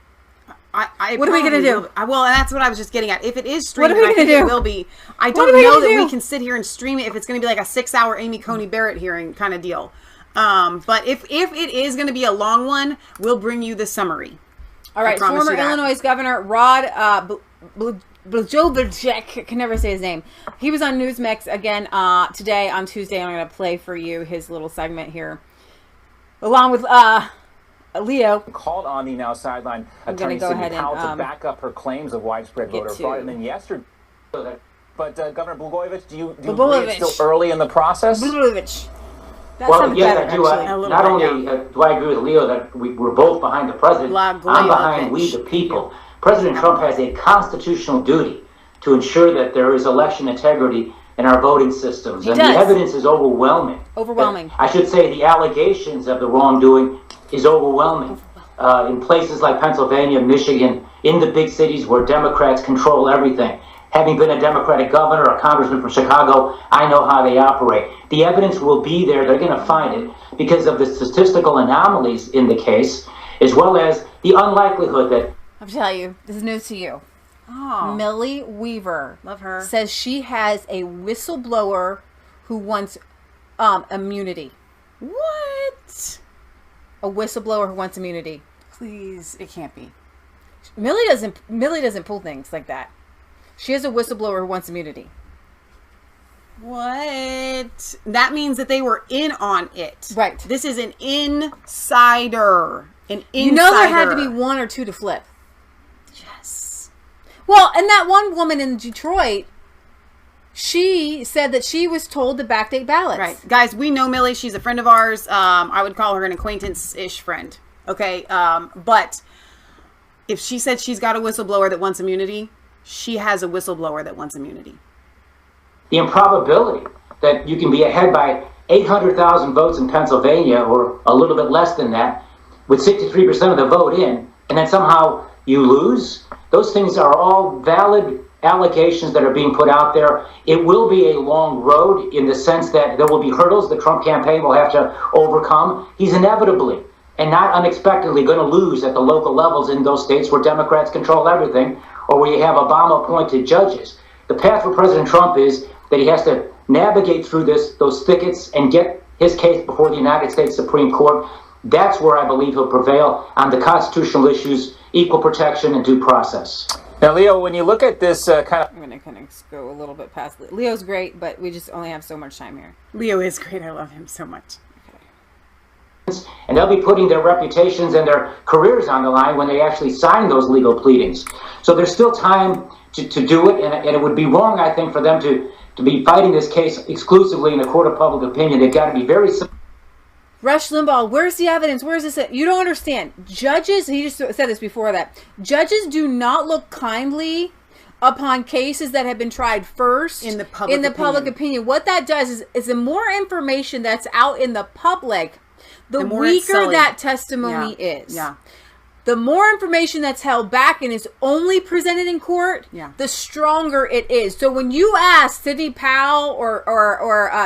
What are we going to do? Well, and that's what I was just getting at. If it is streamed, what are we going to do? It will be. I don't know that we can sit here and stream it if it's going to be like a 6-hour Amy Coney Barrett hearing kind of deal. But if it is going to be a long one, we'll bring you the summary. All right. Former Illinois Governor Rod Blagojevich, can never say his name. He was on Newsmax again today on Tuesday. I'm going to play for you his little segment here, along with Leo. Called on the now sidelined attorney Sidney Powell to back up her claims of widespread voter fraud, and then yesterday. But Governor Blagojevich, do you agree it's still early in the process? Blagojevich. Well, yes, I do. Not only do I agree with Leo that we're both behind the president, I'm behind we the people. President Trump has a constitutional duty to ensure that there is election integrity in our voting systems. And the evidence is overwhelming. I should say the allegations of the wrongdoing is overwhelming. In places like Pennsylvania, Michigan, in the big cities where Democrats control everything. Having been a Democratic governor or congressman from Chicago, I know how they operate. The evidence will be there. They're going to find it because of the statistical anomalies in the case, as well as the unlikelihood that I'll tell you, this is news to you. Oh. Millie Weaver, love her, says she has a whistleblower who wants immunity. What? A whistleblower who wants immunity. Please, it can't be. Millie doesn't pull things like that. She has a whistleblower who wants immunity. What? That means that they were in on it. Right. This is an insider. You know there had to be one or two to flip. Yes. Well, and that one woman in Detroit, she said that she was told to backdate ballots. Right. Guys, we know Millie. She's a friend of ours. I would call her an acquaintance-ish friend. Okay? But if she said she's got a whistleblower that wants immunity, she has a whistleblower that wants immunity. The improbability that you can be ahead by 800,000 votes in Pennsylvania, or a little bit less than that, with 63% of the vote in, and then somehow you lose. Those things are all valid allegations that are being put out there. It will be a long road in the sense that there will be hurdles the Trump campaign will have to overcome. He's inevitably and not unexpectedly going to lose at the local levels in those states where Democrats control everything, or where you have Obama-appointed judges. The path for President Trump is that he has to navigate through those thickets and get his case before the United States Supreme Court. That's where I believe he'll prevail on the constitutional issues, equal protection, and due process. Now, Leo, when you look at this I'm going to kind of go a little bit past. Leo's great, but we just only have so much time here. Leo is great. I love him so much. And they'll be putting their reputations and their careers on the line when they actually sign those legal pleadings. So there's still time to do it, and it would be wrong, I think, for them to be fighting this case exclusively in a court of public opinion. They've got to be very... Rush Limbaugh, where's the evidence? Where's this? You don't understand. Judges, he just said this before that, judges do not look kindly upon cases that have been tried first in the public opinion. What that does is the more information that's out in the public, the weaker that testimony is. Yeah. The more information that's held back and is only presented in court, the stronger it is. So when you ask Sidney Powell or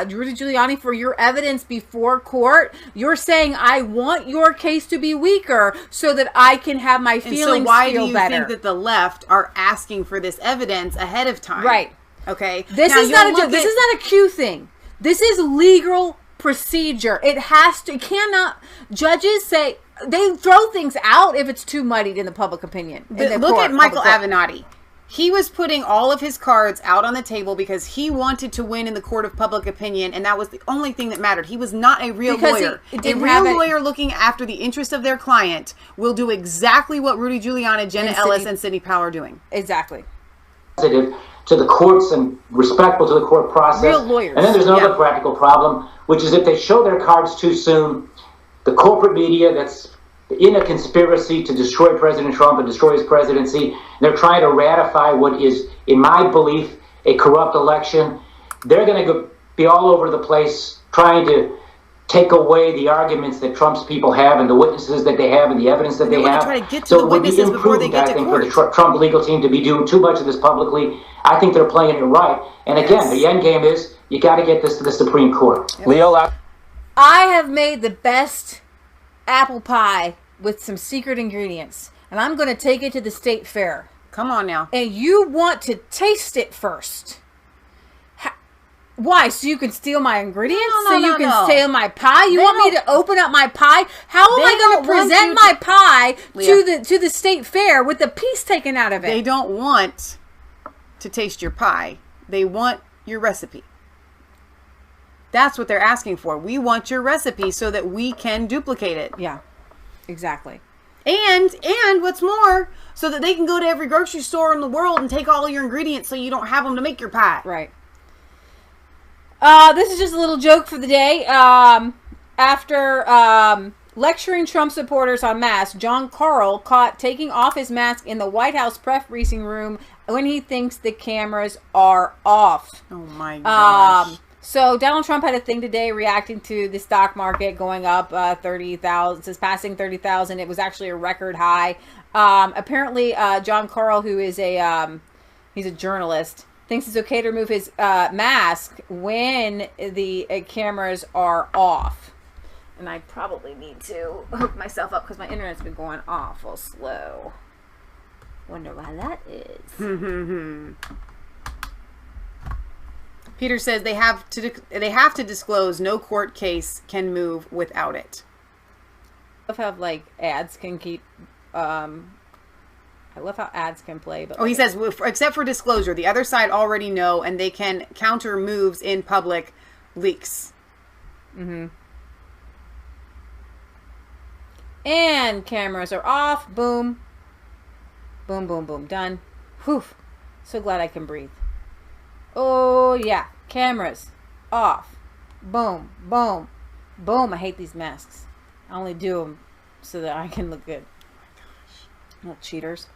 Rudy Giuliani for your evidence before court, you're saying, I want your case to be weaker so that I can have my feelings feel better. So why do you think that the left are asking for this evidence ahead of time? Right. Okay. This is not a Q thing. This is legal procedure. It cannot, judges say, they throw things out if it's too muddied in the public opinion. Look at Michael Avenatti. He was putting all of his cards out on the table because he wanted to win in the court of public opinion, and that was the only thing that mattered. He was not a real lawyer. A real lawyer looking after the interest of their client will do exactly what Rudy Giuliani, Jenna Ellis, and Sidney Powell are doing. Exactly. To the courts and respectful to the court process. Real lawyers. And then there's another practical problem, which is if they show their cards too soon, the corporate media that's in a conspiracy to destroy President Trump and destroy his presidency, they're trying to ratify what is, in my belief, a corrupt election. They're going to be all over the place trying to take away the arguments that Trump's people have and the witnesses that they have and the evidence that they have. Try to get to the witnesses before they get to court. For the Trump legal team to be doing too much of this publicly. I think they're playing it right. And again, the end game is you got to get this to the Supreme Court. Leo, I have made the best apple pie with some secret ingredients, and I'm going to take it to the state fair. Come on now. And you want to taste it first. Why? So you can steal my ingredients? So you can steal my pie? You want me to open up my pie? How am I going to present my pie to the state fair with the piece taken out of it? They don't want to taste your pie. They want your recipe. That's what they're asking for. We want your recipe so that we can duplicate it. Yeah, exactly. And what's more, so that they can go to every grocery store in the world and take all your ingredients so you don't have them to make your pie. Right. This is just a little joke for the day. After lecturing Trump supporters on masks, John Karl caught taking off his mask in the White House press briefing room when he thinks the cameras are off. Oh my gosh. So Donald Trump had a thing today reacting to the stock market going up 30,000, says passing 30,000. It was actually a record high. Apparently, John Karl, who is he's a journalist, thinks it's okay to remove his mask when the cameras are off. And I probably need to hook myself up because my internet's been going awful slow. Wonder why that is. Peter says they have to disclose no court case can move without it. I love how like ads can keep. I love how ads can play. But he says except for disclosure, the other side already know, and they can counter moves in public leaks. And cameras are off. Boom. Boom, boom, boom. Done. Whew. So glad I can breathe. Oh, yeah. Cameras off. Boom, boom, boom. I hate these masks. I only do them so that I can look good. Little cheaters.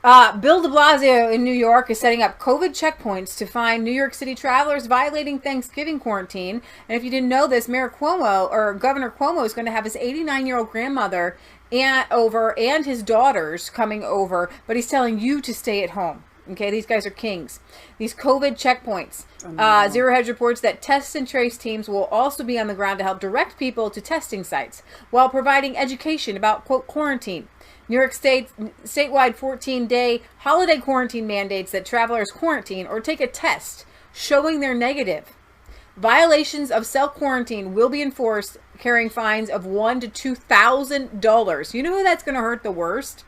Bill de Blasio in New York is setting up COVID checkpoints to find New York City travelers violating Thanksgiving quarantine. And if you didn't know this, Governor Cuomo is going to have his 89-year-old grandmother and his daughters coming over, but he's telling you to stay at home. Okay, these guys are kings. These COVID checkpoints. Zero Hedge reports that test and trace teams will also be on the ground to help direct people to testing sites while providing education about, quote, quarantine. New York State's statewide 14-day holiday quarantine mandates that travelers quarantine or take a test showing they're negative. Violations of self-quarantine will be enforced, carrying fines of $1,000 to $2,000. You know who that's going to hurt the worst?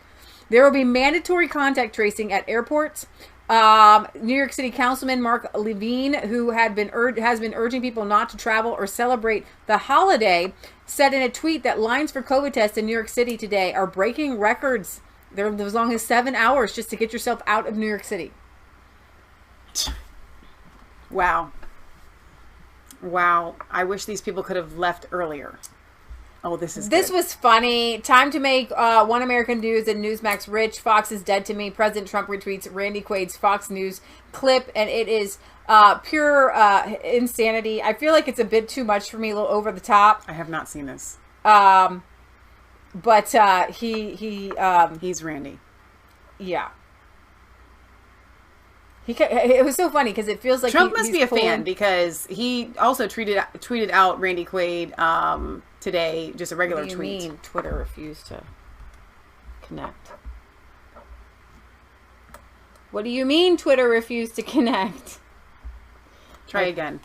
There will be mandatory contact tracing at airports. New York City Councilman Mark Levine, who has been urging people not to travel or celebrate the holiday, said in a tweet that lines for COVID tests in New York City today are breaking records. They're as long as 7 hours just to get yourself out of New York City. Wow. Wow. I wish these people could have left earlier. Oh, this was funny. Time to make One American News and Newsmax rich. Fox is dead to me. President Trump retweets Randy Quaid's Fox News clip, and it is pure insanity. I feel like it's a bit too much for me, a little over the top. I have not seen this. But he's Randy. Yeah. It was so funny because it feels like Trump must be a fan, because he also tweeted out Randy Quaid today, just a regular tweet. What do you mean Twitter refused to connect? What do you mean Twitter refused to connect? Try again.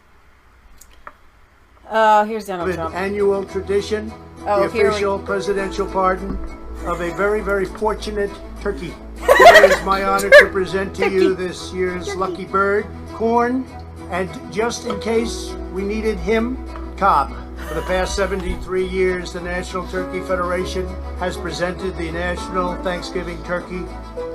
Here's Donald Trump. Annual tradition, the official presidential pardon of a very, very fortunate turkey. It is my honor to present to you this year's lucky bird, corn, and just in case we needed him, Cobb. For the past 73 years, the National Turkey Federation has presented the National Thanksgiving Turkey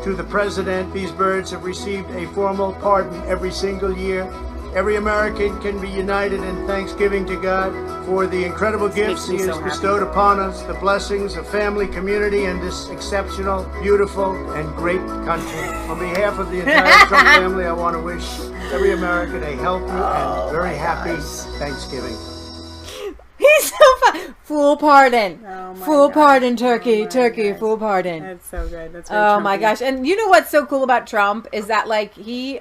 to the President. These birds have received a formal pardon every single year. Every American can be united in thanksgiving to God for the incredible gifts He has bestowed upon us, the blessings of family, community, and this exceptional, beautiful, and great country. On behalf of the entire Trump family, I want to wish every American a healthy and very happy Thanksgiving. He's so fun. Full pardon. Full pardon, turkey. Turkey, full pardon. That's so good. That's oh my gosh. And you know what's so cool about Trump is that, like, he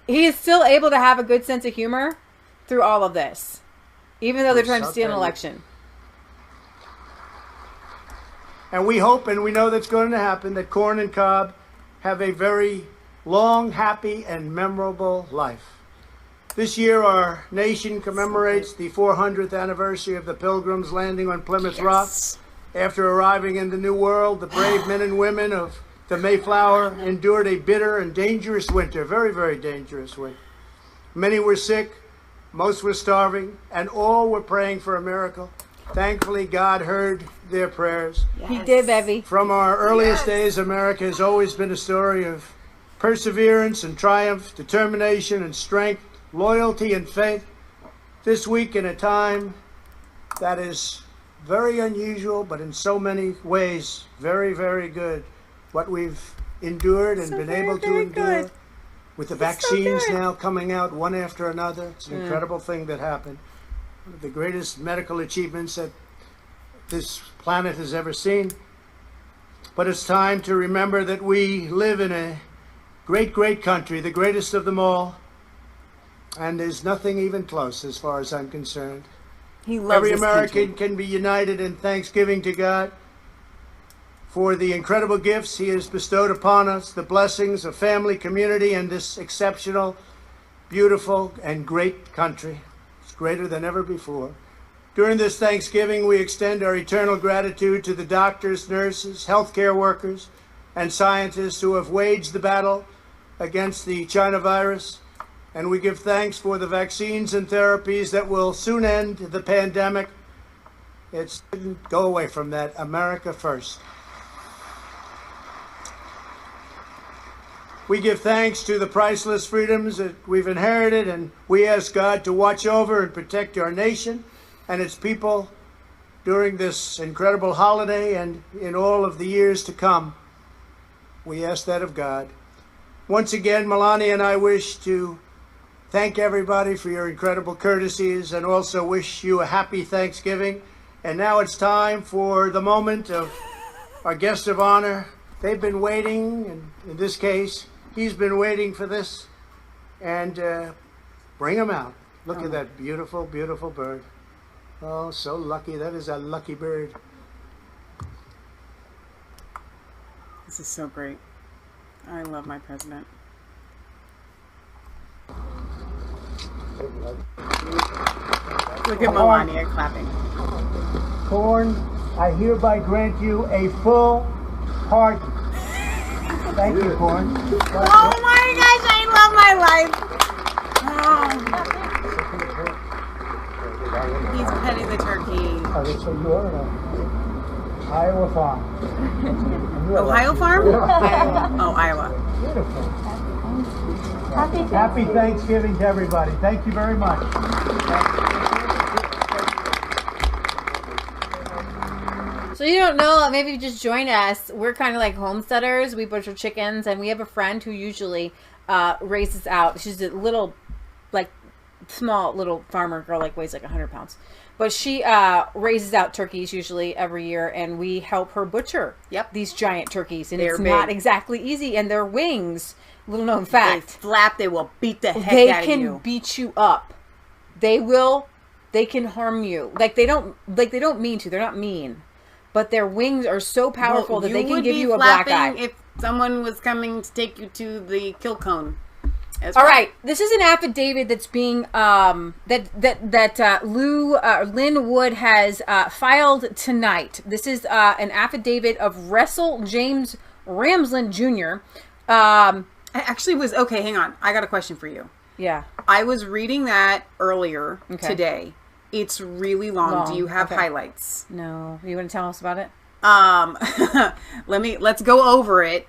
is still able to have a good sense of humor through all of this, even though they're trying to steal an election. And we hope and we know that's going to happen, that Corn and Cobb have a very long, happy, and memorable life. This year, our nation commemorates the 400th anniversary of the Pilgrims landing on Plymouth Rock. After arriving in the New World, the brave men and women of the Mayflower endured a bitter and dangerous winter, very, very dangerous winter. Many were sick, most were starving, and all were praying for a miracle. Thankfully, God heard their prayers. Yes. He did, baby. From our earliest days, America has always been a story of perseverance and triumph, determination and strength, loyalty and faith. This week, in a time that is very unusual, but in so many ways, very, very good, what we've endured and been able to endure with the vaccines now coming out one after another. It's an incredible thing that happened. One of the greatest medical achievements that this planet has ever seen. But it's time to remember that we live in a great, great country, the greatest of them all. And there's nothing even close as far as I'm concerned. He loves Every this American country. can be united in thanksgiving to God for the incredible gifts He has bestowed upon us, the blessings of family, community, and this exceptional, beautiful, and great country. It's greater than ever before. During this Thanksgiving, we extend our eternal gratitude to the doctors, nurses, healthcare workers, and scientists who have waged the battle against the China virus. And we give thanks for the vaccines and therapies that will soon end the pandemic. It didn't go away from that. America first. We give thanks to the priceless freedoms that we've inherited, and we ask God to watch over and protect our nation and its people during this incredible holiday and in all of the years to come. We ask that of God. Once again, Melania and I wish to thank everybody for your incredible courtesies and also wish you a happy Thanksgiving. And now it's time for the moment of our guest of honor. They've been waiting, and in this case, he's been waiting for this. And bring him out. Look at that beautiful, beautiful bird. Oh, so lucky. That is a lucky bird. This is so great. I love my president. Look at Melania clapping. Corn, I hereby grant you a full pardon. Thank you, Corn. Oh my gosh, I love my life. Oh. He's petting the turkey. Oh, that's what you are? Iowa Farm. Ohio Farm? Iowa. Oh, Iowa. Beautiful. Happy Thanksgiving to everybody. Thank you very much. So you don't know, maybe you just join us. We're kind of like homesteaders. We butcher chickens, and we have a friend who usually raises out. She's a little, like, small little farmer girl, like weighs like 100 pounds. But she raises out turkeys usually every year, and we help her butcher these giant turkeys. And it's not exactly easy. And their wings, little known fact, they flap, they will beat the heck out of you. They can beat you up. They can harm you. Like they don't mean to. They're not mean. But their wings are so powerful that they can give you a black eye. If someone was coming to take you to the kill cone. All right, this is an affidavit that's being Lynn Wood has filed tonight. This is an affidavit of Russell James Ramsland Jr. I actually was okay. Hang on, I got a question for you. Yeah, I was reading that earlier today. It's really long. Do you have highlights? No. You want to tell us about it? Let's go over it.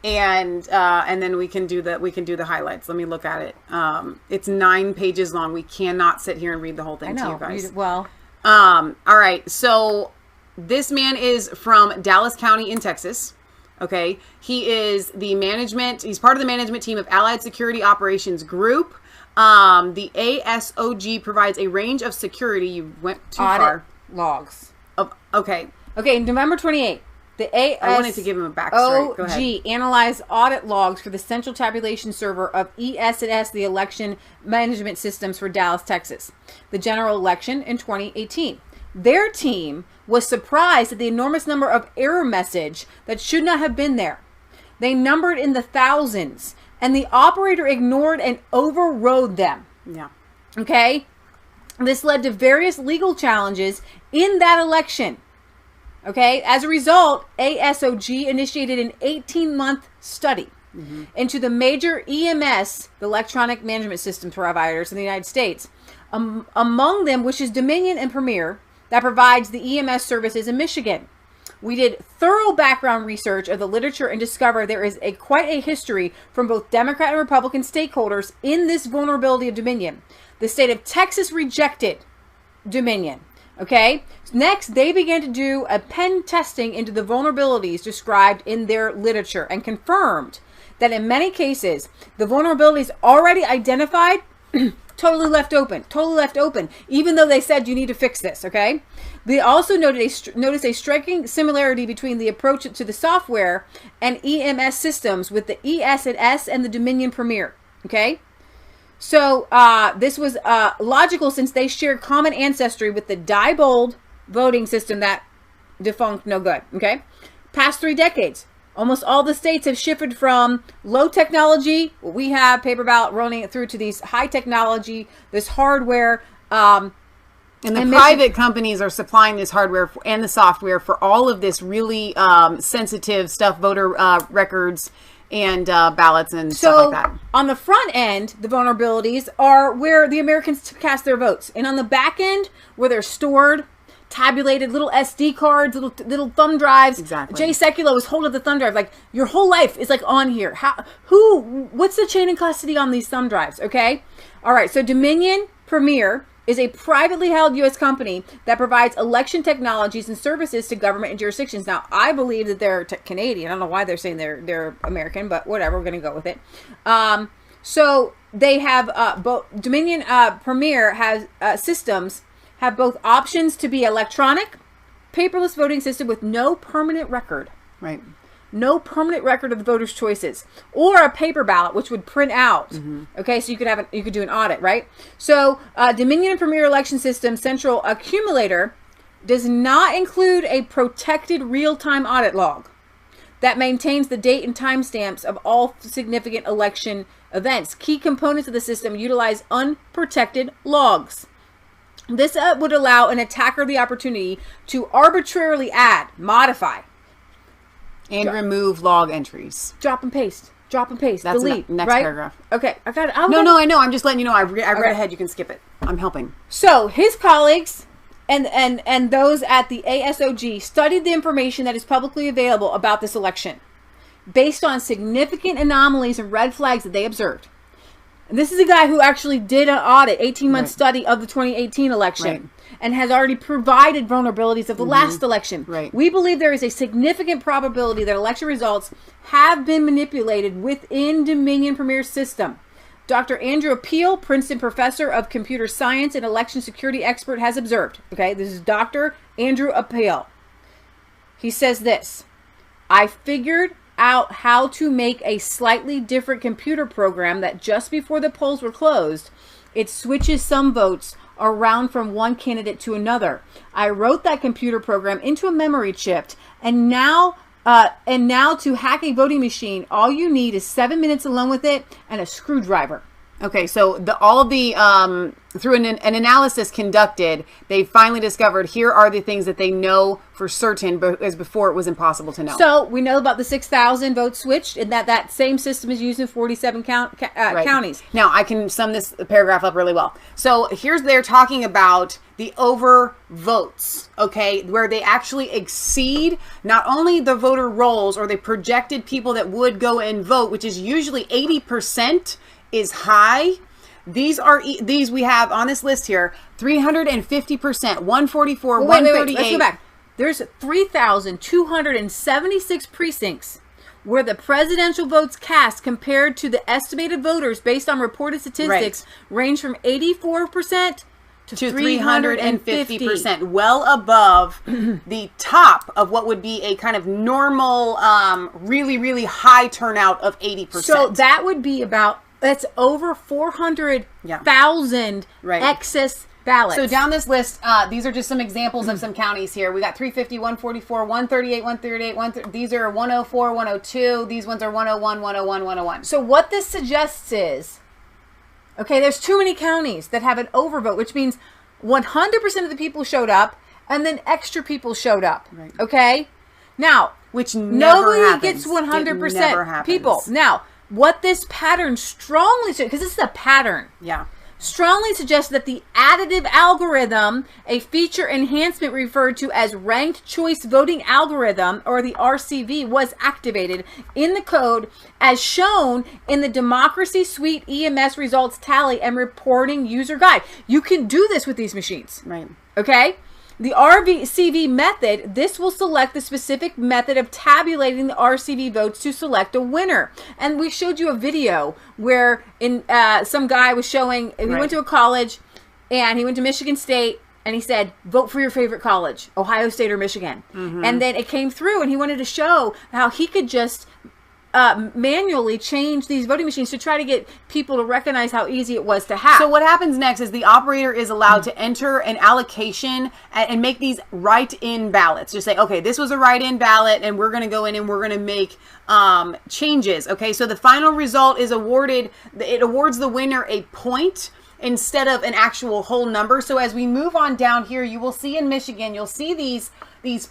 And then we can do the highlights. Let me look at it. It's 9 pages long. We cannot sit here and read the whole thing to you guys. Well, all right. So this man is from Dallas County in Texas. Okay. He is he's part of the management team of Allied Security Operations Group. The ASOG provides a range of security. You went too far. Logs. Okay. November 28th. The I wanted to give him a backstory. Go ahead. Analyzed audit logs for the central tabulation server of ES&S, the election management systems for Dallas, Texas, the general election in 2018. Their team was surprised at the enormous number of error message that should not have been there. They numbered in the thousands, and the operator ignored and overrode them. Yeah. Okay? This led to various legal challenges in that election. Okay, as a result, ASOG initiated an 18-month study into the major EMS, the electronic management system providers in the United States, among them, which is Dominion and Premier, that provides the EMS services in Michigan. We did thorough background research of the literature and discovered there is quite a history from both Democrat and Republican stakeholders in this vulnerability of Dominion. The state of Texas rejected Dominion. Okay, next they began to do a pen testing into the vulnerabilities described in their literature and confirmed that in many cases the vulnerabilities already identified totally left open, even though they said you need to fix this. Okay, they also noticed a striking similarity between the approach to the software and EMS systems with the ES&S and the Dominion Premier. Okay. So this was logical since they share common ancestry with the Diebold voting system that defunct no good. Okay, past 3 decades, almost all the states have shifted from low technology, what we have, paper ballot, rolling it through to these high technology, this hardware. And the private companies are supplying this hardware and the software for all of this really sensitive stuff, voter records and ballots and stuff like that. On the front end, the vulnerabilities are where the Americans cast their votes. And on the back end, where they're stored, tabulated, little SD cards, little thumb drives. Exactly. Jay Sekulow was holding the thumb drive. Like, your whole life is like on here. What's the chain of custody on these thumb drives? Okay. All right. So Dominion Premier is a privately held U.S. company that provides election technologies and services to government and jurisdictions. Now, I believe that they're Canadian. I don't know why they're saying they're American, but whatever, we're going to go with it. So they have both Dominion Premier has systems have both options to be electronic, paperless voting system with no permanent record. Right. No permanent record of the voters' choices, or a paper ballot, which would print out. Okay, so you could do an audit, right? So Dominion and Premier Election System Central Accumulator does not include a protected real-time audit log that maintains the date and timestamps of all significant election events. Key components of the system utilize unprotected logs. This would allow an attacker the opportunity to arbitrarily add, modify, and remove log entries. Drop and paste. That's delete. Next right? paragraph. Okay, I got it. No, I know. I'm just letting you know. I read ahead. You can skip it. I'm helping. So his colleagues and those at the ASOG studied the information that is publicly available about this election, based on significant anomalies and red flags that they observed. And this is a guy who actually did an audit, 18-month study of the 2018 election. Right. And has already provided vulnerabilities of the last election. Right. We believe there is a significant probability that election results have been manipulated within Dominion Premier's system. Dr. Andrew Appeal, Princeton professor of computer science and election security expert, has observed. Okay, this is Dr. Andrew Appeal. He says this: I figured out how to make a slightly different computer program that just before the polls were closed, it switches some votes around from one candidate to another. I wrote that computer program into a memory chip, and now to hack a voting machine, all you need is 7 minutes alone with it and a screwdriver. Okay, so through an analysis conducted, they finally discovered here are the things that they know for certain, but as before it was impossible to know. So we know about the 6,000 votes switched, and that same system is used in 47 counties. Now I can sum this paragraph up really well. So they're talking about the over votes, okay, where they actually exceed not only the voter rolls or the projected people that would go and vote, which is usually 80%. Is high. These we have on this list here 350%, 144, 138. Let's go back. There's 3,276 precincts where the presidential votes cast compared to the estimated voters based on reported statistics range from 84% to 350%, well above the top of what would be a kind of normal, really, really high turnout of 80%. So that would be that's over 400,000 excess ballots. So down this list, these are just some examples of some counties here. We got 350, 144, 138, 138, these are 104, 102. These ones are 101, 101, 101. So what this suggests is, okay, there's too many counties that have an overvote, which means 100% of the people showed up and then extra people showed up. Right. Okay? Now, which nobody gets 100% people. Now, what this pattern strongly suggests, because this is a pattern. Yeah. Strongly suggests that the additive algorithm, a feature enhancement referred to as ranked choice voting algorithm, or the RCV, was activated in the code as shown in the Democracy Suite EMS results tally and reporting user guide. You can do this with these machines. Right. Okay? The RCV method, this will select the specific method of tabulating the RCV votes to select a winner. And we showed you a video where some guy was showing, he went to a college and he went to Michigan State and he said, vote for your favorite college, Ohio State or Michigan. And then it came through and he wanted to show how he could just manually change these voting machines to try to get people to recognize how easy it was to hack. So what happens next is the operator is allowed to enter an allocation and make these write-in ballots. Just say, okay, this was a write-in ballot and we're going to go in and we're going to make changes. Okay, so the final result is awarded, it awards the winner a point instead of an actual whole number. So as we move on down here, you will see in Michigan, you'll see these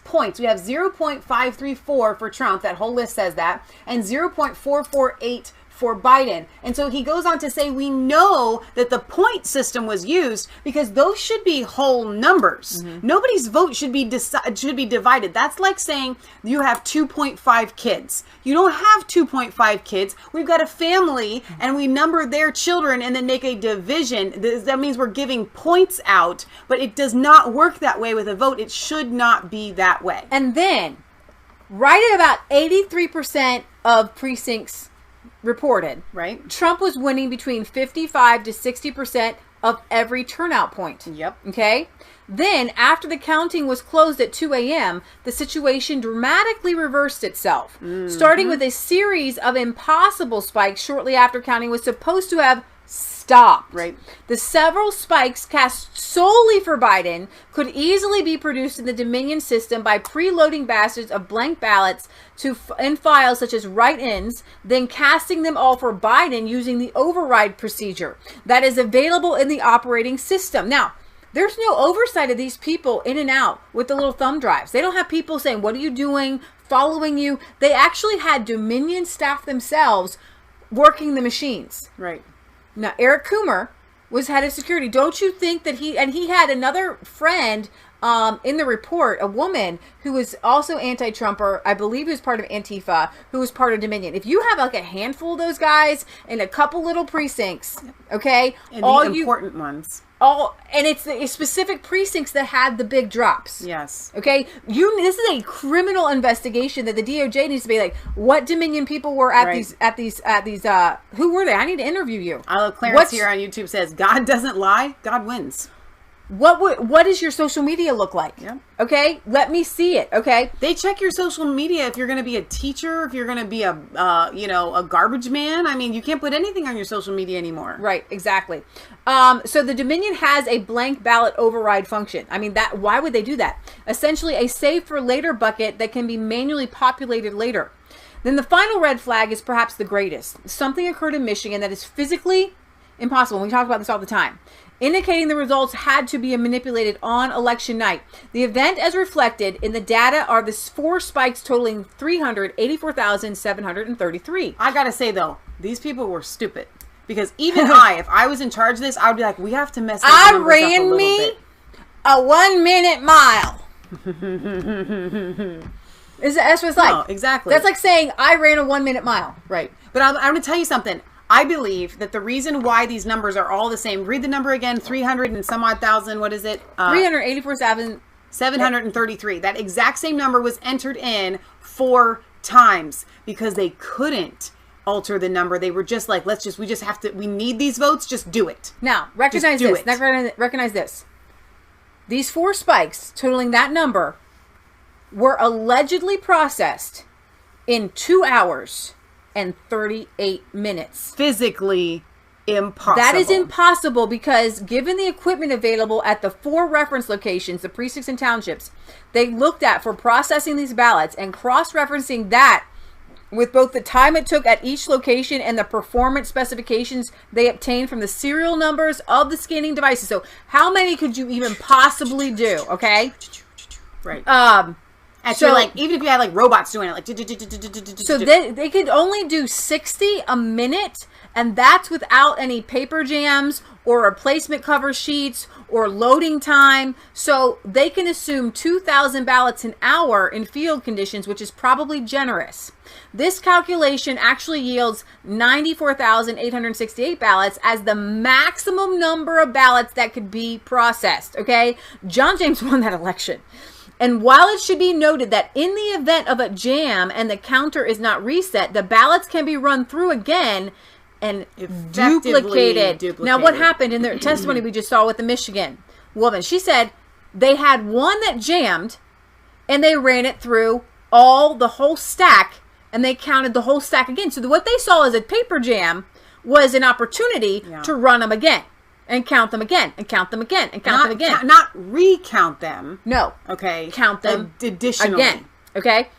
points. We have 0.534 for Trump, that whole list says that, and 0.448 for Biden. And so he goes on to say, we know that the point system was used because those should be whole numbers. Nobody's vote should be divided. That's like saying you have 2.5 kids. You don't have 2.5 kids. We've got a family and we number their children and then make a division. That means we're giving points out, but it does not work that way with a vote. It should not be that way. And then, right at about 83% of precincts reported, right, Trump was winning between 55 to 60% of every turnout point. Yep. Okay. Then, after the counting was closed at 2 a.m., the situation dramatically reversed itself, starting with a series of impossible spikes shortly after counting was supposed to have stopped. Right. The several spikes cast solely for Biden could easily be produced in the Dominion system by preloading batches of blank ballots in files such as write-ins, then casting them all for Biden using the override procedure that is available in the operating system. Now, there's no oversight of these people in and out with the little thumb drives. They don't have people saying, what are you doing, following you. They actually had Dominion staff themselves working the machines. Right. Now, Eric Coomer was head of security. Don't you think that he had another friend in the report, a woman who was also anti-Trumper, I believe who's part of Antifa, who was part of Dominion. If you have like a handful of those guys in a couple little precincts, okay, and all the important ones. And it's the specific precincts that had the big drops. Yes. Okay. This is a criminal investigation that the DOJ needs to be like, what Dominion people were at these, who were they? I need to interview you. I love Clarence here on YouTube says, God doesn't lie, God wins. What does your social media look like? Yeah. Okay. Let me see it. Okay. They check your social media if you're going to be a teacher, if you're going to be a, a garbage man. I mean, you can't put anything on your social media anymore. Right. Exactly. So the Dominion has a blank ballot override function. I mean, why would they do that? Essentially a save for later bucket that can be manually populated later. Then the final red flag is perhaps the greatest. Something occurred in Michigan that is physically impossible. We talk about this all the time. Indicating the results had to be manipulated on election night. The event as reflected in the data are the 4 spikes totaling 384,733. I gotta say though, these people were stupid. Because even if I was in charge of this, I would be like, we have to mess up the numbers up a little bit. A 1 minute mile. That's what it's like. No, exactly. That's like saying I ran a 1 minute mile. Right. But I'm going to tell you something. I believe that the reason why these numbers are all the same, read the number again, 300 and some odd thousand, what is it? 384,733. That exact same number was entered in 4 times because they couldn't alter the number. They were just like, we need these votes, just do it. Now, recognize this. Recognize this. These 4 spikes totaling that number were allegedly processed in 2 hours and 38 minutes. Physically impossible. That is impossible because given the equipment available at the 4 reference locations, the precincts and townships, they looked at for processing these ballots and cross-referencing that with both the time it took at each location and the performance specifications they obtained from the serial numbers of the scanning devices. So how many could you even possibly do? Okay. Right. And so, like, even if you had like robots doing it, like, so they could only do 60 a minute, and that's without any paper jams or replacement cover sheets or loading time. So they can assume 2,000 ballots an hour in field conditions, which is probably generous. This calculation actually yields 94,868 ballots as the maximum number of ballots that could be processed. Okay, John James won that election. And while it should be noted that in the event of a jam and the counter is not reset, the ballots can be run through again and duplicated. Now, what happened in the testimony we just saw with the Michigan woman? She said they had one that jammed and they ran it through the whole stack and they counted the whole stack again. So what they saw as a paper jam was an opportunity to run them again. And count them again, and count them again, and count them again. Not recount them. No. Okay. Count them additionally. Again. Okay.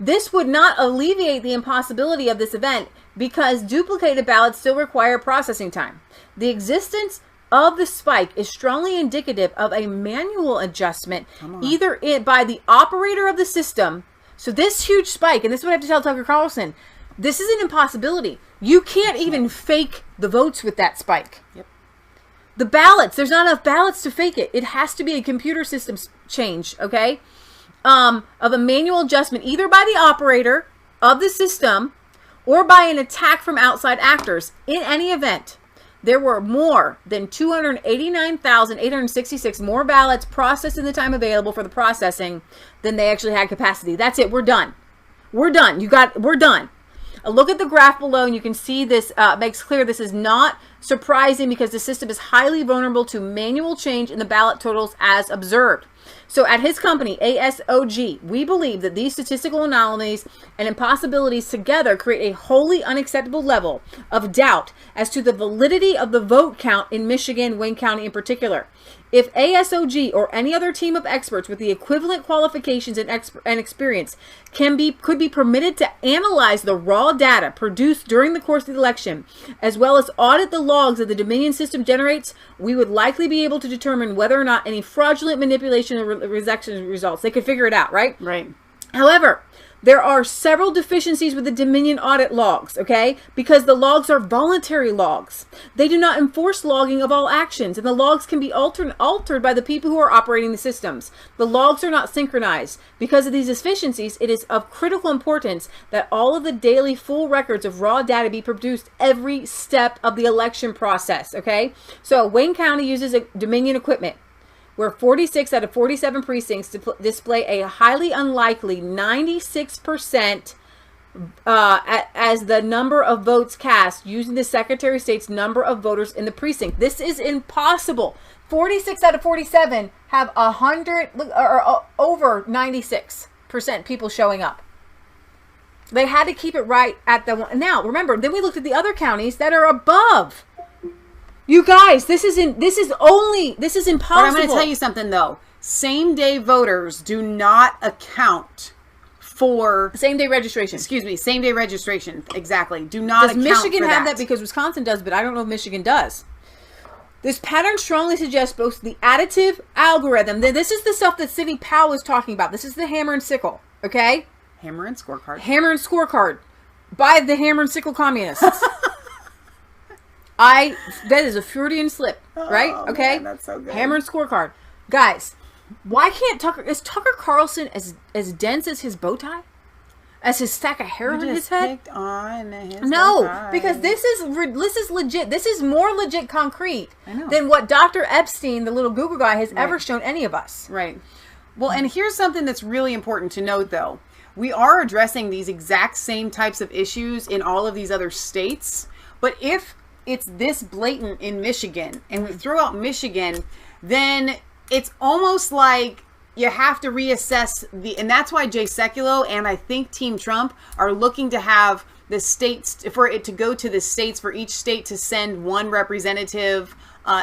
This would not alleviate the impossibility of this event because duplicated ballots still require processing time. The existence of the spike is strongly indicative of a manual adjustment, either by the operator of the system. So this huge spike, and this is what I have to tell Tucker Carlson, this is an impossibility. You can't even fake the votes with that spike. Yep. The ballots, there's not enough ballots to fake it. It has to be a computer system change, okay? Of a manual adjustment, either by the operator of the system or by an attack from outside actors. In any event, there were more than 289,866 more ballots processed in the time available for the processing than they actually had capacity. That's it. We're done. We're done. We're done. Look at the graph below and you can see this makes clear this is not surprising because the system is highly vulnerable to manual change in the ballot totals as observed. So at his company, ASOG, we believe that these statistical anomalies and impossibilities together create a wholly unacceptable level of doubt as to the validity of the vote count in Michigan, Wayne County in particular. If ASOG or any other team of experts with the equivalent qualifications and experience could be permitted to analyze the raw data produced during the course of the election, as well as audit the logs that the Dominion system generates, we would likely be able to determine whether or not any fraudulent manipulation of election results. They could figure it out, right? Right. However, there are several deficiencies with the Dominion audit logs, okay? Because the logs are voluntary logs. They do not enforce logging of all actions, and the logs can be altered by the people who are operating the systems. The logs are not synchronized. Because of these deficiencies, it is of critical importance that all of the daily full records of raw data be produced every step of the election process, okay? So Wayne County uses a Dominion equipment, where 46 out of 47 precincts display a highly unlikely 96% as the number of votes cast using the Secretary of State's number of voters in the precinct. This is impossible. 46 out of 47 have 100 or over 96% people showing up. They had to keep it right at the one. Now, remember, then we looked at the other counties that are above. You guys, this is impossible. But I'm going to tell you something though. Same day voters do not account for same day registration. Excuse me, same day registration. Exactly. Do not account Michigan for have that because Wisconsin does, but I don't know if Michigan does. This pattern strongly suggests both the additive algorithm. This is the stuff that Sidney Powell is talking about. This is the hammer and sickle, okay? Hammer and scorecard. Hammer and scorecard by the hammer and sickle communists. That is a Freudian slip, right? Okay. Man, that's so good. Hammer and scorecard. Guys, why can't is Tucker Carlson as dense as his bow tie? As his stack of hair on his head? No, because this is legit. This is more legit concrete than what Dr. Epstein, the little Google guy, has ever shown any of us. Right. Well, and here's something that's really important to note, though. We are addressing these exact same types of issues in all of these other states, but if it's this blatant in Michigan and we throw out Michigan, then it's almost like you have to reassess and that's why Jay Sekulow and I think Team Trump are looking to have the states, for it to go to the states, for each state to send one representative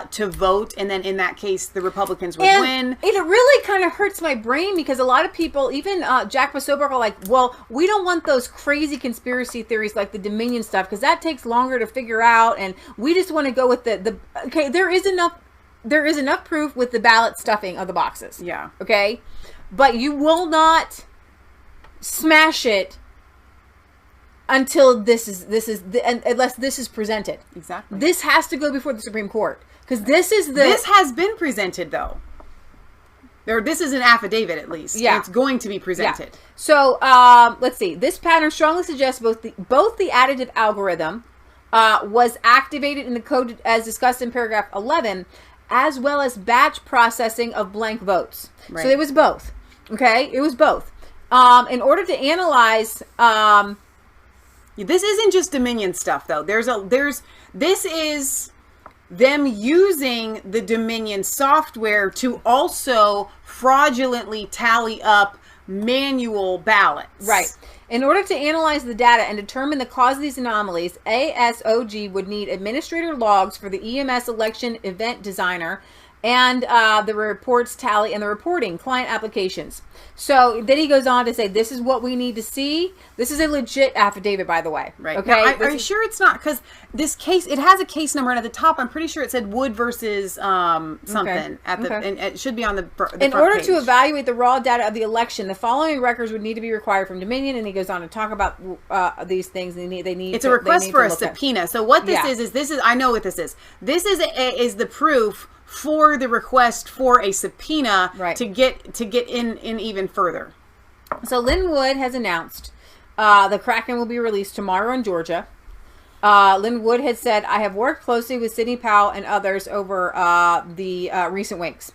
to vote, and then in that case the Republicans would win. It really kind of hurts my brain because a lot of people, even Jack Posobiec, are like, well, we don't want those crazy conspiracy theories like the Dominion stuff because that takes longer to figure out, and we just want to go with the okay, there is enough proof with the ballot stuffing of the boxes. Yeah. Okay? But you will not smash it until unless this is presented. Exactly. This has to go before the Supreme Court. Because this has been presented though. This is an affidavit at least. Yeah. It's going to be presented. Yeah. So let's see. This pattern strongly suggests both the additive algorithm was activated in the code as discussed in paragraph 11, as well as batch processing of blank votes. Right. So it was both. Okay? It was both. In order to analyze this isn't just Dominion stuff though. This is them using the Dominion software to also fraudulently tally up manual ballots. Right. In order to analyze the data and determine the cause of these anomalies, ASOG would need administrator logs for the EMS election event designer and the reports tally and the reporting client applications. So then he goes on to say, this is what we need to see. This is a legit affidavit, by the way. Right. Okay. Now, are you sure it's not? Because this case, it has a case number, and at the top, I'm pretty sure it said Wood versus something. And it should be on the in order page. to evaluate the raw data of the election, the following records would need to be required from Dominion, and he goes on to talk about these things. They need. It's a request for a subpoena. So what this is I know what this is. This is the proof for the request for a subpoena to get in even further. So Lynn Wood has announced the Kraken will be released tomorrow in Georgia. Lynn Wood had said, I have worked closely with Sidney Powell and others over the recent weeks.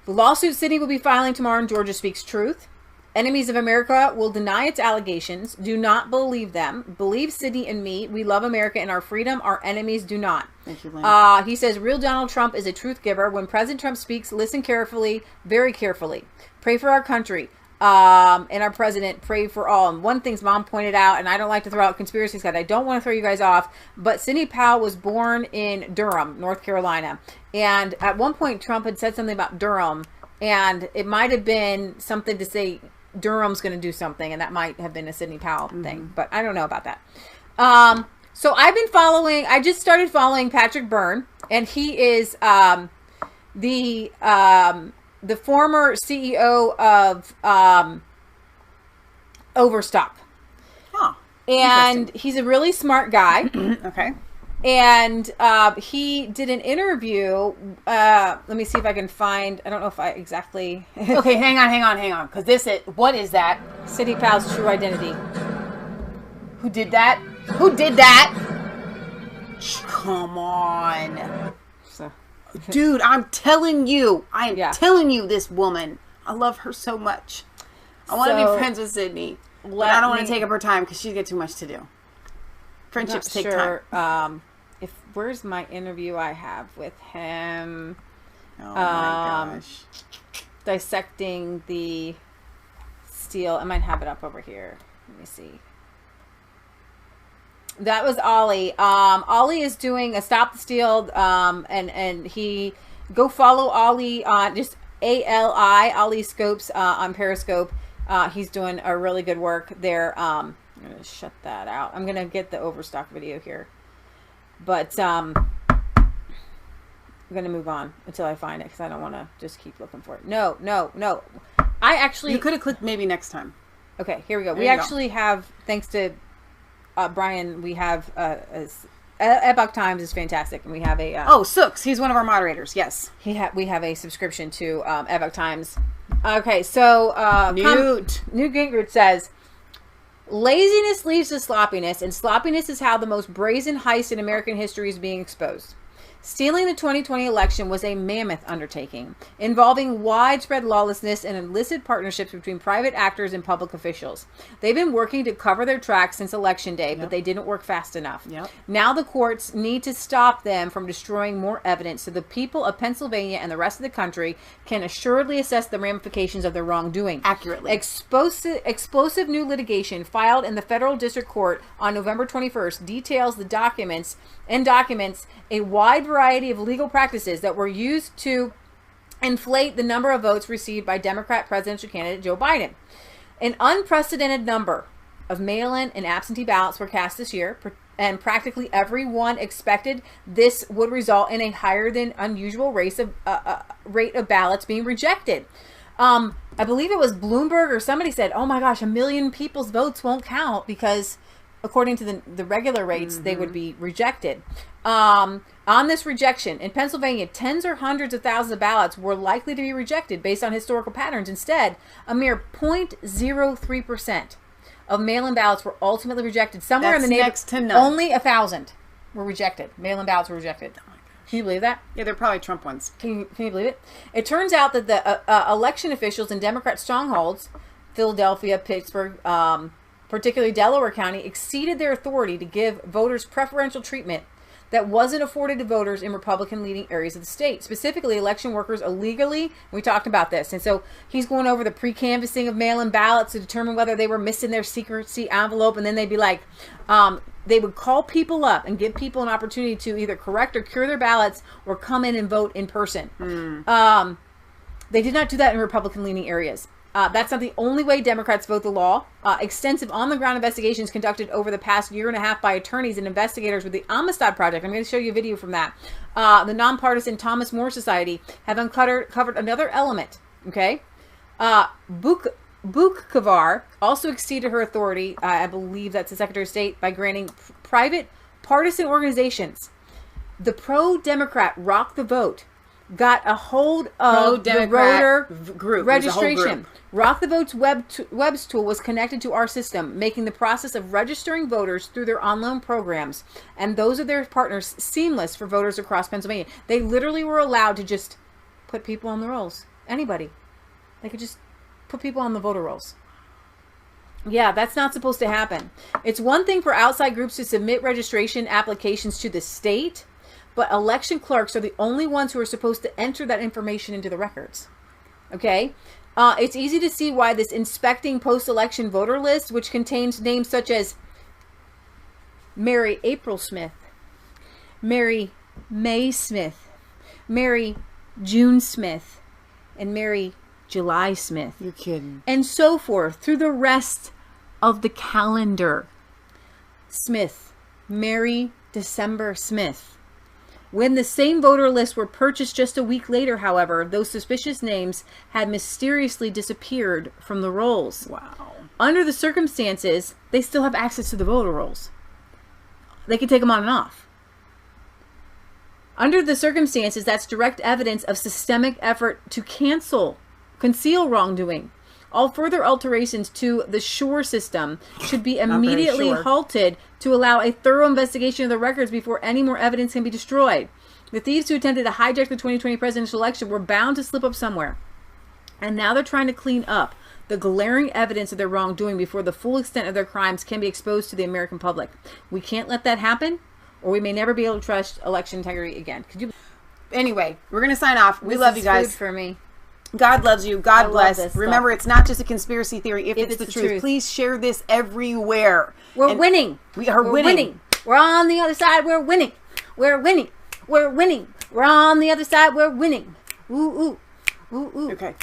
The lawsuit Sidney will be filing tomorrow in Georgia speaks truth. Enemies of America will deny its allegations. Do not believe them. Believe Sidney and me. We love America and our freedom. Our enemies do not. Thank you, Lynn. He says, real Donald Trump is a truth giver. When President Trump speaks, listen carefully, very carefully. Pray for our country. And our president, pray for all. And one thing's Mom pointed out, and I don't like to throw out conspiracies, I don't want to throw you guys off, but Sidney Powell was born in Durham, North Carolina. And at one point, Trump had said something about Durham, and it might have been something to say, Durham's going to do something, and that might have been a Sidney Powell thing, but I don't know about that. So I just started following Patrick Byrne, and he is the former CEO of overstock. Oh, and he's a really smart guy. Okay. And he did an interview. Let me see if I can find. I don't know if I exactly. Okay, hang on. Because what is that? Sidney Powell's true identity. Who did that? Who did that? Come on. Dude, I'm telling you. Telling you, this woman. I love her so much. I want to be friends with Sidney. But I don't want to take up her time because she's got too much to do. Friendships take time. Where's my interview I have with him? Oh my gosh. Dissecting the steel. I might have it up over here. Let me see. That was Ollie. Ollie is doing a Stop the Steal, and he go follow Ollie on just Ollie Scopes on Periscope. He's doing a really good work there. I'm gonna shut that out. I'm gonna get the overstock video here, but I'm gonna move on until I find it because I don't want to just keep looking for it. No. I actually you could have clicked maybe next time. Okay, here we go. We actually have, thanks to Brian, we have Epoch Times is fantastic, and we have a Sooks. He's one of our moderators. Yes, we have a subscription to Epoch Times. Okay, so Newt Gingrich says, laziness leads to sloppiness, and sloppiness is how the most brazen heist in American history is being exposed. Stealing the 2020 election was a mammoth undertaking, involving widespread lawlessness and illicit partnerships between private actors and public officials. They've been working to cover their tracks since Election Day, but they didn't work fast enough. Now the courts need to stop them from destroying more evidence so the people of Pennsylvania and the rest of the country can assuredly assess the ramifications of their wrongdoing. Accurately. Explosive new litigation filed in the federal district court on November 21st details the documents a wide variety of legal practices that were used to inflate the number of votes received by Democrat presidential candidate Joe Biden. An unprecedented number of mail-in and absentee ballots were cast this year, and practically everyone expected this would result in a higher than unusual rate of ballots being rejected. I believe it was Bloomberg or somebody said, oh my gosh, 1 million people's votes won't count because according to the regular rates, they would be rejected. On this rejection, in Pennsylvania, tens or hundreds of thousands of ballots were likely to be rejected based on historical patterns. Instead, a mere 0.03% of mail-in ballots were ultimately rejected. Somewhere in the neighborhood, only 1,000 were rejected. Mail-in ballots were rejected. Can you believe that? Yeah, they're probably Trump ones. Can you believe it? It turns out that the election officials in Democrat strongholds, Philadelphia, Pittsburgh, particularly Delaware County, exceeded their authority to give voters preferential treatment that wasn't afforded to voters in Republican-leading areas of the state. Specifically, election workers illegally, we talked about this, and so he's going over the pre-canvassing of mail-in ballots to determine whether they were missing their secrecy envelope, and then they'd be like, they would call people up and give people an opportunity to either correct or cure their ballots or come in and vote in person. They did not do that in Republican-leaning areas. That's not the only way Democrats vote the law. Extensive on-the-ground investigations conducted over the past year and a half by attorneys and investigators with the Amistad Project. I'm going to show you a video from that. The nonpartisan Thomas More Society have uncovered another element. Okay, Bukhkavar also exceeded her authority. I believe that's the Secretary of State by granting private partisan organizations. The pro-Democrat Rock the Vote got a hold of the voter group registration. Rock the Vote's web's tool was connected to our system, making the process of registering voters through their online programs and those of their partners seamless for voters across Pennsylvania. They literally were allowed to just put people on the rolls. Anybody. They could just put people on the voter rolls. Yeah, that's not supposed to happen. It's one thing for outside groups to submit registration applications to the state, but election clerks are the only ones who are supposed to enter that information into the records. Okay? It's easy to see why this inspecting post-election voter list, which contains names such as Mary April Smith, Mary May Smith, Mary June Smith, and Mary July Smith. You're kidding. And so forth through the rest of the calendar. Smith, Mary December Smith. When the same voter lists were purchased just a week later, however, those suspicious names had mysteriously disappeared from the rolls. Wow. Under the circumstances, they still have access to the voter rolls. They can take them on and off. Under the circumstances, that's direct evidence of systemic effort to conceal wrongdoing. All further alterations to the SURE system should be immediately halted to allow a thorough investigation of the records before any more evidence can be destroyed. The thieves who attempted to hijack the 2020 presidential election were bound to slip up somewhere. And now they're trying to clean up the glaring evidence of their wrongdoing before the full extent of their crimes can be exposed to the American public. We can't let that happen, or we may never be able to trust election integrity again. Could you? Anyway, we're going to sign off. We love you guys. Food for me. God loves you. God bless. Remember, it's not just a conspiracy theory. If it's the truth, please share this everywhere. We're winning. We are winning. We're on the other side. We're winning. We're winning. We're winning. We're on the other side. We're winning. Ooh, ooh. Ooh, ooh. Okay.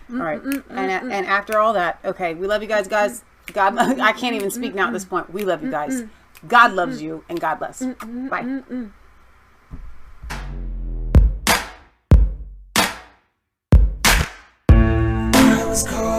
All right. And after all that, okay, we love you guys. God, I can't even speak now at this point. We love you guys. God loves you, and God bless. Bye. Was cold.